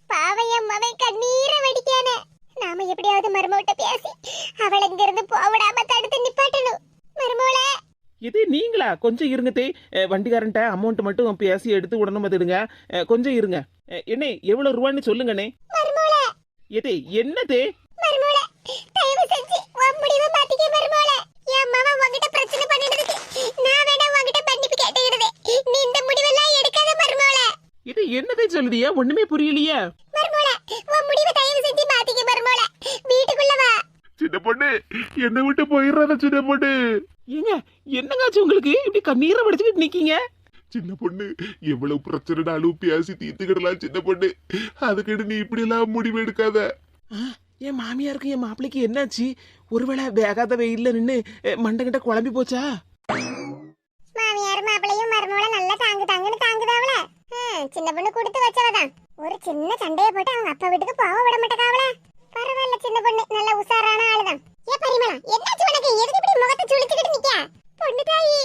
பாவம், எம்மாவை கண்ணீரை வடிக்கானே. நாம எப்படியாவது மருமகிட்ட பேசி அவளை இங்க இருந்து போவிடாம தடுத்து நிப்பாட்டணும். மருமோளே, இது நீங்களா? கொஞ்சம் இருங்க தே. வண்டிக்காரன்ட்ட அமௌண்ட் மட்டும் பேசி எடுத்து உடனே பார்த்துடுங்க. கொஞ்சம் இருங்க. என்ன எவ்வளவு ரூபான்னு சொல்லுங்கண்ணே. மருமோளே, எதே என்னதே? மருமோளே, தயவு செஞ்சு உன் முடிவை மாத்திக்க மருமோளே. என் மாமா உன்கிட்ட பிரச்சனை பண்ணிடுதுக்கு நான் வேணா உன்கிட்ட மன்னிப்பு கேட்டுக்கிடுதே. நீ இந்த முடிவெல்லாம் எடுக்காத மருமோளே. இது என்னதே சொல்லுதியா? ஒண்ணுமே புரியலையா? மருமோளே, உன் முடிவை தயவு செஞ்சு மாத்திக்க மருமோளே. வீட்டுக்குள்ள வா. சின்ன பொண்ணு, என்னை விட்டு போயிடாத சின்ன பொண்ணு. ஏங்க, என்னங்காச்சு உங்களுக்கு? இப்படி கண்ணீரை வடிச்சுக்கிட்டு நிக்கீங்க? சின்ன பொண்ணு, எவ்வளவு பிரச்சனைனாலும் பேசி தீர்த்துக்கிடலாம் சின்ன பொண்ணு. அதுக்கிட்ட நீ இப்படி எல்லாம் முடிவு எடுக்காத. என் மாமியாருக்கு என் மாப்பிள்ளைக்கு என்னாச்சு? ஒருவேளை வேகாத வெயில்ல நின்னு மண்டங்கிட்ட குழம்பி போச்சா? மாமியார் மாப்பிளையும் மருமோள நல்லா தாங்குன்னு தாங்குதாவல. சின்ன பொண்ணு கொடுத்து வச்சவதான். ஒரு சின்ன சண்டையை போட்டு அவங்க அப்பா வீட்டுக்கு போக விட மாட்டேக்காவல. பரவாயில்ல, சின்ன பொண்ணு நல்ல உசாரான ஆளுதான். ஏ பரிமளா, என்னாச்சு உனக்கு? எதுக்கு இப்படி முகத்தை சுளிச்சுக்கிட்டு நிக்க? பொண்ணு தாயி,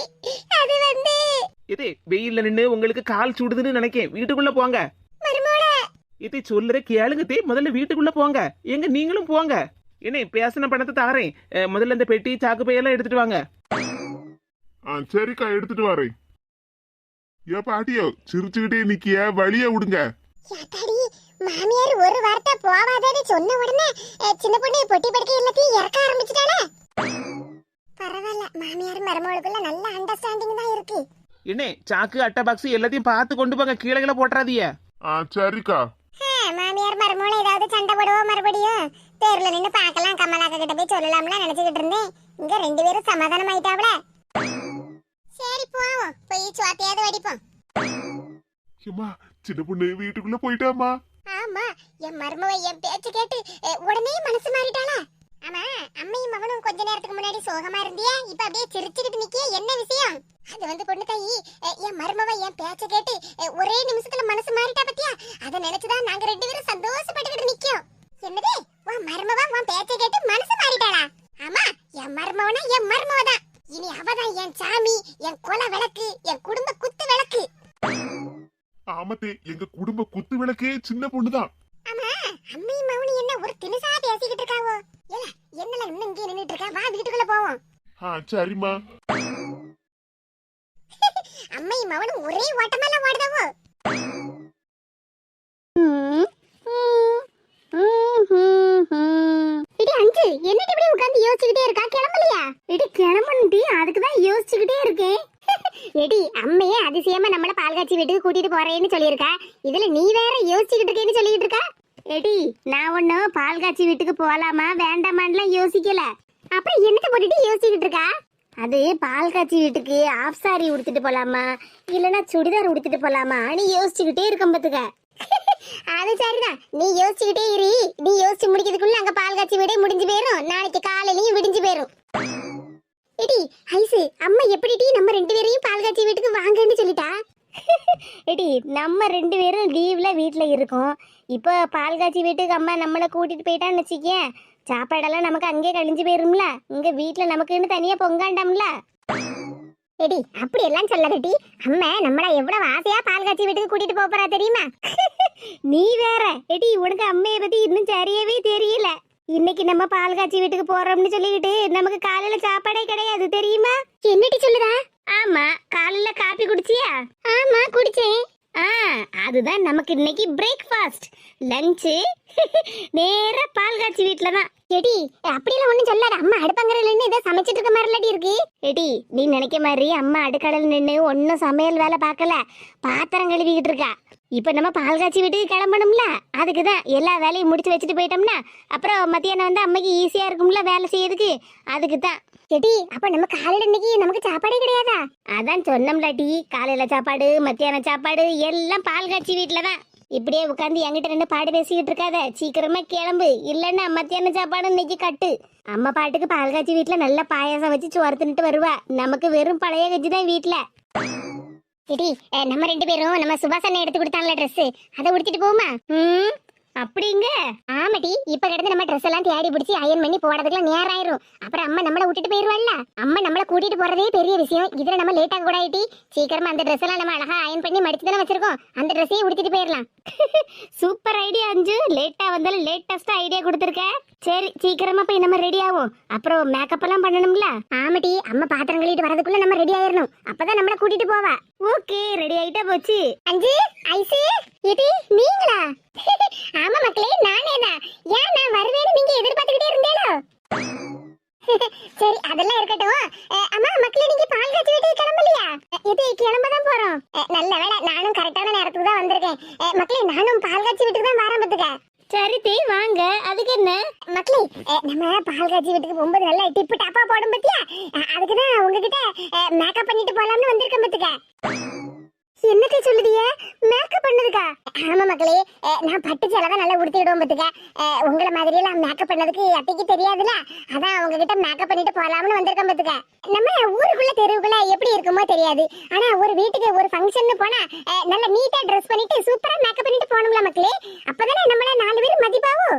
அது வந்து இதே வெயில்ல நின்னு உங்களுக்கு கால் சுடுதுன்னு நினைக்கேன். வீட்டுக்குள்ள போங்க. மருமோள, இதை சொல்லுற கேளுங்க தே. முதல்ல வீட்டுக்குள்ள போங்க. எங்க நீங்களும் போங்க. என்ன பேசின பணத்தை தாரேன். முதல்ல இந்த பெட்டி சாக்கு பையெல்லாம் எடுத்துட்டு வாங்க. சரிக்கா, எடுத்துட்டு வரேன். ஏன் பாட்டியோ சிரிச்சுக்கிட்டே நிக்கிய வழிய விடுங்க. யாத்தாடி மாமியார் ஒரு வார்த்தை போவாதேன்னு சொன்ன உடனே சின்ன பொண்ணு பொட்டி படுக்கை எல்லாத்தையும் இறக்க ஆரம்பிச்சிட்டாளே. பரவாயில்ல, மாமியார் மருமகளுக்குள்ள நல்ல அண்டர்ஸ்டாண்டிங் தான் இருக்கு. என்ன சாக்கு அட்டை பாக்ஸ் எல்லாத்தையும் பார்த்து கொண்டு போங்க, கீழே கீழே போட்டுறாதீங்க. சரிக்கா. மாமியார் மருமகளும் ஏதாவது சண்டை போடுவோம் மறுபடியும் தேர்ல நின்னு பார்க்கலாம், கமலாக்க கிட்ட போய் சொல்லலாம்ல நினைச்சுக்கிட்டு இருந்தேன். இங்க ரெண்டு பேரும் சமாதானம் ஆயிட்டாவல. சரி போவோம், போய் சுவாத்தையாவது வடிப்போம். ஏம்மா சின்ன பொண்ணு வீட்டுக்குள்ள போயிட்டாமா? ஆமா, என் மருமவ என் பேச்சு கேட்டு உடனே மனசு மாறிட்டாளா? ஆமா, அம்மையும் மகனும் கொஞ்ச நேரத்துக்கு முன்னாடி சோகமா இருந்தியா, இப்ப அப்படியே சிரிச்சுக்கிட்டு நிக்கிய, என்ன விஷயம்? அது வந்து பொண்ணு தாயி, என் மருமவ என் பேச்ச கேட்டு ஒரே நிமிஷத்துல மனசு மாறிட்டா பத்தியா, அத நினைச்சுதான் நாங்க ரெண்டு பேரும் சந்தோஷப்பட்டுக்கிட்டு நிக்கோம். என்னது, உன் மருமவ உன் பேச்ச கேட்டு மனசு மாறிட்டாளா? ஆமா, என் மருமவனா என் மருமவதான். இனி அவதான் என் சாமி, என் குல விளக்கு, என் குடும்ப குத்து விளக்கு. ஆமத்தே, எங்க குடும்ப குத்து விளக்கே சின்ன பொண்ணுதான். ஆமா, அம்மையும் மகனும் என்ன ஒரு தினுசா பேசிக்கிட்டு இருக்காவோ? ஏல, என்னல இன்னும் இங்கே நின்னுட்டு இருக்கா? வா வீட்டுக்குள்ள போவோம். சரிம்மா. அம்மையும் மகனும் ஒரே ஓட்டமெல்லாம் ஓடுதாவோ? இடி அஞ்சு, என்னடி இப்படி உட்கார்ந்து யோசிச்சுக்கிட்டே இருக்கா? கிளம்பலையா? இடி கிளம்பணுடி, அதுக்கு தான் யோசிச்சுக்கிட்டே இருக்கேன். எடி அம்மையே அதிசயமா நம்மள பால்காட்சி வீட்டுக்கு கூட்டிட்டு போறேன்னு சொல்லியிருக்கா, இதுல நீ வேற யோசிச்சுக்கிட்டு இருக்கேன்னு சொல்லிட்டு இருக்கா. எடி நான் ஒன்னும் பால்காட்சி வீட்டுக்கு போலாமா வேண்டாமான்லாம் யோசிக்கல. அப்புறம் என்னத்தை போட்டுட்டு யோசிச்சுக்கிட்டு இருக்கா? அது பால்காட்சி வீட்டுக்கு ஆஃப் சாரி உடுத்திட்டு போலாமா இல்லனா சுடிதார் உடுத்திட்டு போலாமா நீ யோசிச்சுக்கிட்டே இருக்க பத்துக்க. அது சரிதான், நீ யோசிச்சுக்கிட்டே இரு. நீ யோசிச்சு முடிக்கிறதுக்குள்ள அங்க பால்காட்சி வீடே முடிஞ்சு போயிரும், நாளைக்கு காலையிலயும் விடிஞ்சு போயிரும். எடி ஐசு, அம்மா எப்படிடி நம்ம ரெண்டு பேரையும் பால்காட்சி வீட்டுக்கு வாங்கன்னு சொல்லிட்டா? எடி நம்ம ரெண்டு பேரும் லீவ்ல வீட்ல இருக்கோம். இப்போ பால்காட்சி வீட்டுக்கு அம்மா நம்மளை கூட்டிட்டு போயிட்டான்னு வச்சுக்கே, சாப்பாடெல்லாம் நமக்கு அங்கே கழிஞ்சு போயிரும்ல, இங்க வீட்ல நமக்குன்னு தனியா பொங்காண்டாம்ல. எடி அப்படி எல்லாம் சொல்லாதடி, அம்மா நம்மள எவ்வளவு ஆசையா பால்காட்சி வீட்டுக்கு கூட்டிட்டு போறா தெரியுமா? நீ வேற எடி, உனக்கு அம்மைய பத்தி இன்னும் சரியாவே தெரியல. இன்னைக்கு நம்ம பால்காட்சி வீட்டுக்கு போறோம்னு சொல்லிக்கிட்டு நமக்கு காலையில சாப்பாடே கிடையாது தெரியுமா? என்னடி சொல்லுதா? ஆமா, காலையில காபி குடிச்சியா? ஆமா குடிச்சேன். அதுதான் நமக்கு இன்னைக்கு பிரேக்ஃபாஸ்ட். லஞ்ச் நேரா பால்காட்சி வீட்ல தான். எடி அப்படியெல்லாம் ஒண்ணும் சொல்லாத, அம்மா அடுப்பங்கரையில நின்று இதை சமைச்சிட்டு இருக்க மாதிரி இருக்கு. எடி நீ நினைக்க மாதிரி அம்மா அடுக்கடல் நின்று ஒன்னும் சமையல் வேலை பார்க்கல, பாத்திரம் கழுவிக்கிட்டு இருக்கா. இப்ப நம்ம பால்காட்சி வீட்டுக்கு கிளம்பணும்ல, அதுக்குதான் எல்லா வேலையும் முடிச்சு வச்சுட்டு போயிட்டோம்னா அப்புறம் மத்தியானம் வந்து அம்மைக்கு ஈஸியா இருக்கும்ல வேலை செய்யறதுக்கு, அதுக்கு தான். எடி அப்ப நம்ம காலையில இன்னைக்கு நமக்கு சாப்பாடே கிடையாதா? அதான் சொன்னோம்ல டி, காலையில சாப்பாடு மத்தியான சாப்பாடு எல்லாம் பால்காட்சி வீட்டுல தான். இப்படியே உட்காந்து என்கிட்ட ரெண்டு பாடு பேசிக்கிட்டு இருக்காத, சீக்கிரமா கிளம்பு, இல்லன்னா மத்தியான சாப்பாடு இன்னைக்கு கட்டு. அம்மா பாட்டுக்கு பால்காட்சி வீட்டுல நல்ல பாயாசம் வச்சு சோறு தின்னுட்டு வருவா, நமக்கு வெறும் பழைய கஞ்சி தான் வீட்டுல. எடி நம்ம ரெண்டு பேரும் நம்ம சுபாசனை எடுத்து கொடுத்தான்ல ட்ரெஸ், அதை உடுத்திட்டு போமா? அப்படிங்க? ஆமாடி, இப்ப கிடந்து நம்ம ட்ரெஸ் எல்லாம் தேடி பிடிச்சி அயன் பண்ணி போடுறதுக்குலாம் நேரம் ஆயிரும். அப்புறம் அம்மா நம்மள விட்டுட்டு போயிருவாள்ல, அம்மா நம்மள கூட்டிட்டு போறதே பெரிய விஷயம், இதுல நம்ம லேட் ஆக கூடாது. சீக்கிரமா அந்த ட்ரெஸ் எல்லாம் நம்ம அழகா அயன் பண்ணி மடிச்சு தானே வச்சிருக்கோம், அந்த ட்ரெஸ்ஸையே உடுத்திட்டு போயிடலாம். சூப்பர் ஐடியா அஞ்சு, லேட்டா வந்தாலும் லேட்டஸ்ட் ஐடியா கொடுத்துருக்க. சரி சீக்கிரமா போய் நம்ம ரெடி ஆகும், அப்புறம் மேக்கப் எல்லாம் பண்ணணும்ல. ஆமாடி, அம்மா பாத்திரம் கழுவிட்டு வரதுக்குள்ள நம்ம ரெடி ஆயிரணும், அப்பதான் நம்மள கூட்டிட்டு போவா. ஓகே ரெடி ஆயிட்டா போச்சு. அஞ்சு ஐசு இது நீங்களா? ஆமா மக்களே, நானே தான். ஏன் நான் வருவேன்னு நீங்க எதிர்பார்த்துக்கிட்டே இருந்தேனோ? சரி அதெல்லாம் இருக்கட்டும். அம்மா மக்களே, நீங்க பால்காட்சி வீட்டுக்கு கிளம்பலையா? இது கிளம்பதான் போறோம். நல்ல வேளை, நானும் கரெக்டான நேரத்துக்கு தான் வந்திருக்கேன். மக்களே நானும் பால்காட்சி வீட்டுக்கு தான் வரேன் பத்துக்க. சரி தீ வாங்க, அதுக்கு என்ன மக்களே, நம்ம பால்காட்சி வீட்டுக்கு போகும்போது நல்லா டிப்பு டாப்பா போடும் பத்தியா, அதுக்குதான் உங்ககிட்ட மேக்கப் பண்ணிட்டு போலாம்னு வந்திருக்கேன் பத்துக்க. என்னத்தை சொல்லுதிய? மேக்கப் பண்ணதுக்கா? ஆமா மக்களே, நான் பட்டு சேலை நல்லா உடுத்திடுவோம் பத்துக்க. உங்களை மாதிரி எல்லாம் மேக்கப் பண்ணதுக்கு அத்தைக்கு தெரியாதுல, அதான் உங்ககிட்ட மேக்கப் பண்ணிட்டு போலாம்னு வந்திருக்கேன் பத்துக்க. நம்ம ஊருக்குள்ள தெருவுக்குள்ள எப்படி இருக்குமோ தெரியாது, ஆனா ஒரு வீட்டுக்கு ஒரு ஃபங்க்ஷன் போனா நல்ல நீட்டா ட்ரெஸ் பண்ணிட்டு சூப்பரா மேக்கப் பண்ணிட்டு போகணும்ல மக்களே, அப்பதானே நம்மள 4 பேர் மதிப்பாவும்.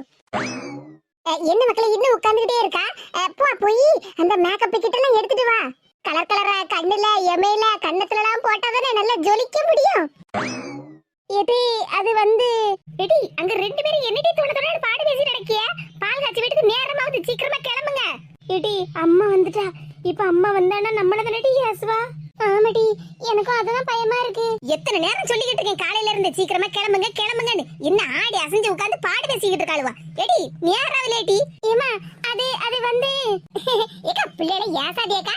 என்ன மக்களே இன்னும் உட்கார்ந்துகிட்டே இருக்கா? போய் அந்த மேக்கப் கிட்ட எல்லாம் எடுத்துட்டு வா. கலர் கலரா கண்ணுல எமையில கண்ணத்துல எல்லாம் போட்டாதானே நல்லா ஜொலிக்க முடியும். இது அது வந்து எடி அங்க ரெண்டு பேரும் என்னடி தோணதோட பாடு பேசி நடக்கிய, பால்காட்சி வீட்டுக்கு நேரமாவது, சீக்கிரமா கிளம்புங்க. எடி அம்மா வந்துட்டா, இப்ப அம்மா வந்தானா நம்மள தானடி ஏசுவா. ஆமாடி எனக்கும் அதுதான் பயமா இருக்கு. எத்தனை நேரம் சொல்லிக்கிட்டு இருக்கேன் காலையில இருந்து சீக்கிரமா கிளம்புங்க கிளம்புங்கன்னு. என்ன ஆடி அசைஞ்சு உட்கார்ந்து பாடு பேசிக்கிட்டு இருக்காளுவா. எடி நேராவிலேடி. ஏமா அது வந்து ஏக்கா பிள்ளைகளை ஏசாதேக்கா.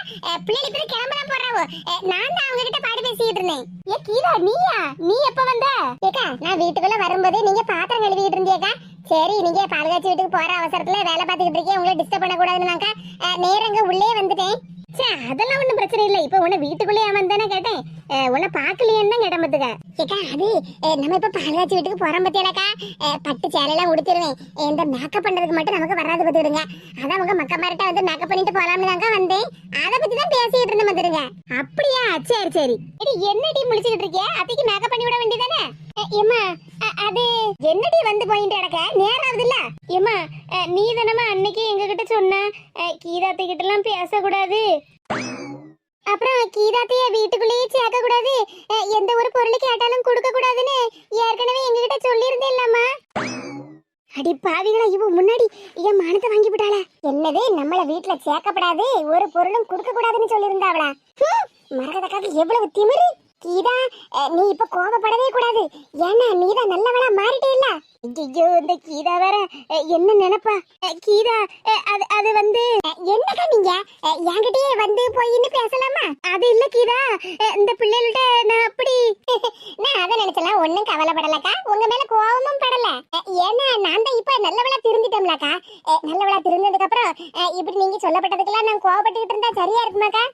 பிள்ளைகளை இப்ப கிளம்பலாம் போறாவோ. நான் தான் அவங்க கிட்ட பாடு பேசிக்கிட்டு இருந்தேன். ஏ கீதா நீயா? நீ எப்ப வந்த? ஏக்கா நான் வீட்டுக்குள்ள வரும்போது நீங்க பாத்திரம் கழுவிட்டு இருந்தீங்கக்கா. சரி நீங்க பால்காட்சி வீட்டுக்கு போற அவசரத்துல வேலை பார்த்துக்கிட்டு இருக்கீங்க, உங்களை டிஸ்டர்ப் பண்ண கூடாதுன்னாக்கா நேரங்க உள்ளே வந்துட்டேன். அதெல்லாம் ஒண்ணும் பிரச்சனை இல்ல. இப்ப உன்ன வீட்டுக்குள்ளே வந்தானே கேட்டேன். உன்னை பாக்கலையேன்னு தான் கேட்டேன் பாத்துக்க. ஏக்கா அது நம்ம இப்ப பால்காட்சி வீட்டுக்கு போறோம் பத்தியாலக்கா. பட்டு சேலையெல்லாம் உடுத்திடுவேன். இந்த மேக்கப் பண்றதுக்கு மட்டும் நமக்கு வராது பத்துடுங்க. அதான் உங்க மக்க மாதிரிட்ட வந்து மேக்கப் பண்ணிட்டு போலாம்னு தாங்க வந்தேன். அதை பத்தி தான் பேசிட்டு இருந்தேன் பாத்துடுங்க. அப்படியா? சரி சரி. என்னடி முழிச்சுக்கிட்டு இருக்கிய? அத்தைக்கு மேக்கப் பண்ணி விட வேண்டியதானே? ஏமா அது என்னடி வந்து போயிட்டு கிடக்க நேராவது இல்ல? ஏமா நீ தானமா அன்னைக்கு எங்க கிட்ட சொன்ன கீதாத்தை கிட்ட எல்லாம் பேசக்கூடாது, அப்புறம் கீதாத்தைய வீட்டுக்குள்ளேயே சேர்க்க கூடாது, எந்த ஒரு பொருள் கேட்டாலும் கொடுக்க கூடாதுன்னு ஏற்கனவே எங்க கிட்ட சொல்லியிருந்தேன் இல்லம்மா. அடி பாவிகளா, இவ முன்னாடி என் மானத்தை வாங்கி விட்டாள. என்னது நம்மள வீட்டுல சேர்க்கப்படாது, ஒரு பொருளும் கொடுக்க கூடாதுன்னு சொல்லியிருந்தாவளா? மரகதக்காக்கு எவ்வளவு திமிரு. கீதா நீ இப்ப கோபப்படவே கூடாது. ஏன்னா நீதான் நல்லவளா மாறிட்டே இல்ல. ஐயோ இந்த கீதா வேற என்ன நினைப்பா. கீதா அது வந்து என்னக்கா நீங்க என்கிட்டயே வந்து போயின்னு பேசலாமா? அது இல்ல கீதா, இந்த பிள்ளைகள்ட்ட நான் அப்படி நான் அதை நினைச்சலாம். ஒண்ணும் கவலைப்படலக்கா, உங்க மேல கோபமும் படல. ஏன்னா நான் தான் இப்ப நல்லவளா திருந்திட்டோம்லக்கா. நல்லவளா திருந்ததுக்கு அப்புறம் இப்படி நீங்க சொல்லப்பட்டதுக்கெல்லாம் நான் கோபப்பட்டுக்கிட்டு இருந்தா சரியா இருக்குமாக்கா?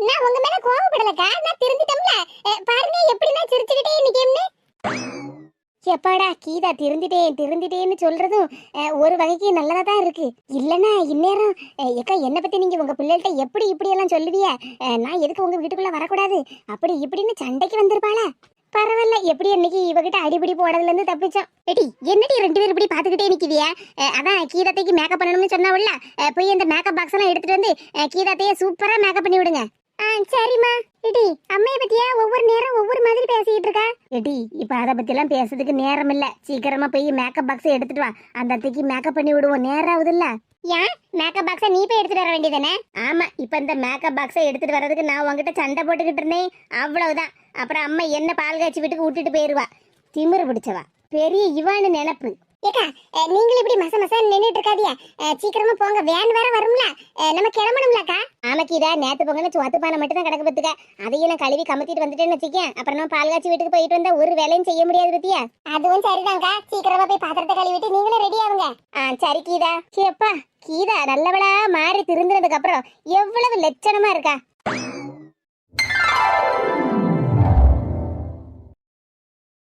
நான் உங்க மேல கோவப்படலக்கா, நான் திருந்திட்டேன்ல. பாருங்க எப்படி நான் சிரிச்சுக்கிட்டே நிக்கேன்னு. எப்பாடா கீதா திருந்திட்டேன்னு சொல்றதும் ஒரு வகைக்கு நல்லதா தான் இருக்கு. இல்லனா இந்நேரம் ஏக்கா என்ன பத்தி நீங்க உங்க பிள்ளைகிட்ட எப்படி இப்படி எல்லாம் சொல்லுவிய, நான் எதுக்கு உங்க வீட்டுக்குள்ள வரக்கூடாது அப்படி இப்படின்னு சண்டைக்கு வந்திருப்பாளா? பரவாயில்ல, எப்படி இன்னைக்கு இவகிட்ட அடிபடி போடுறதுல இருந்து தப்பிச்சோம். எடி என்னடி ரெண்டு பேரும் இப்படி பாத்துக்கிட்டே நிக்கிறியா? அதான் கீதாத்தைக்கு மேக்கப் பண்ணணும்னு சொன்னாவுல்ல, போய் அந்த மேக்கப் பாக்ஸ் எல்லாம் எடுத்துட்டு வந்து கீதாத்தைய சூப்பரா மேக்கப் பண்ணி விடுங்க. சரிம்மா. எடி அம்மைய பத்தியா ஒவ்வொரு நேரம் ஒவ்வொரு மாதிரி பேசிக்கிட்டு இருக்கா. எடி இப்ப அத பத்தி எல்லாம் பேசுறதுக்கு நேரம் இல்ல. சீக்கிரமா போய் மேக்கப் பாக்ஸ் எடுத்துட்டு வா, அந்த அத்தைக்கு மேக்கப் பண்ணி விடுவோம். நேரம் ஆகுது இல்ல? ஏன் மேக்கப் பாக்ஸ நீ போய் எடுத்துட்டு வர வேண்டியதானே? ஆமா, இப்ப இந்த மேக்கப் பாக்ஸை எடுத்துட்டு வர்றதுக்கு நான் உங்ககிட்ட சண்டை போட்டுக்கிட்டு இருந்தேன், அவ்வளவுதான். அப்புறம் அம்மா என்ன பால்காட்சி வீட்டுக்கு விட்டுட்டு போயிருவா. திமிரு பிடிச்சவா, பெரிய இவான்னு நினைப்பு. ஏக்கா நீங்களும் இப்படி மச மசன்னு நின்னுட்டு இருக்காதியா, சீக்கிரமா போங்க, வேன் வேற வரும்ல, நம்ம கிளம்பணும்லக்கா. ஆமாக்கீதா, நேத்து பொங்கல சோத்து பானை மட்டும் தான் கிடக்கு பத்துக்க, அதையும் நான் கழுவி கமத்திட்டு வந்துட்டேன்னு வச்சுக்கேன். அப்புறம் நம்ம பால்காட்சி வீட்டுக்கு போயிட்டு வந்தா ஒரு வேலையும் செய்ய முடியாது பத்தியா. அதுவும் சரிதான்க்கா, சீக்கிரமா போய் பாத்திரத்தை கழுவிட்டு நீங்களும் ரெடி ஆகுங்க. சரி கீதா. சேப்பா கீதா நல்லவளா மாறி திருந்தினதுக்கு அப்புறம் எவ்வளவு லட்சணமா இருக்கா.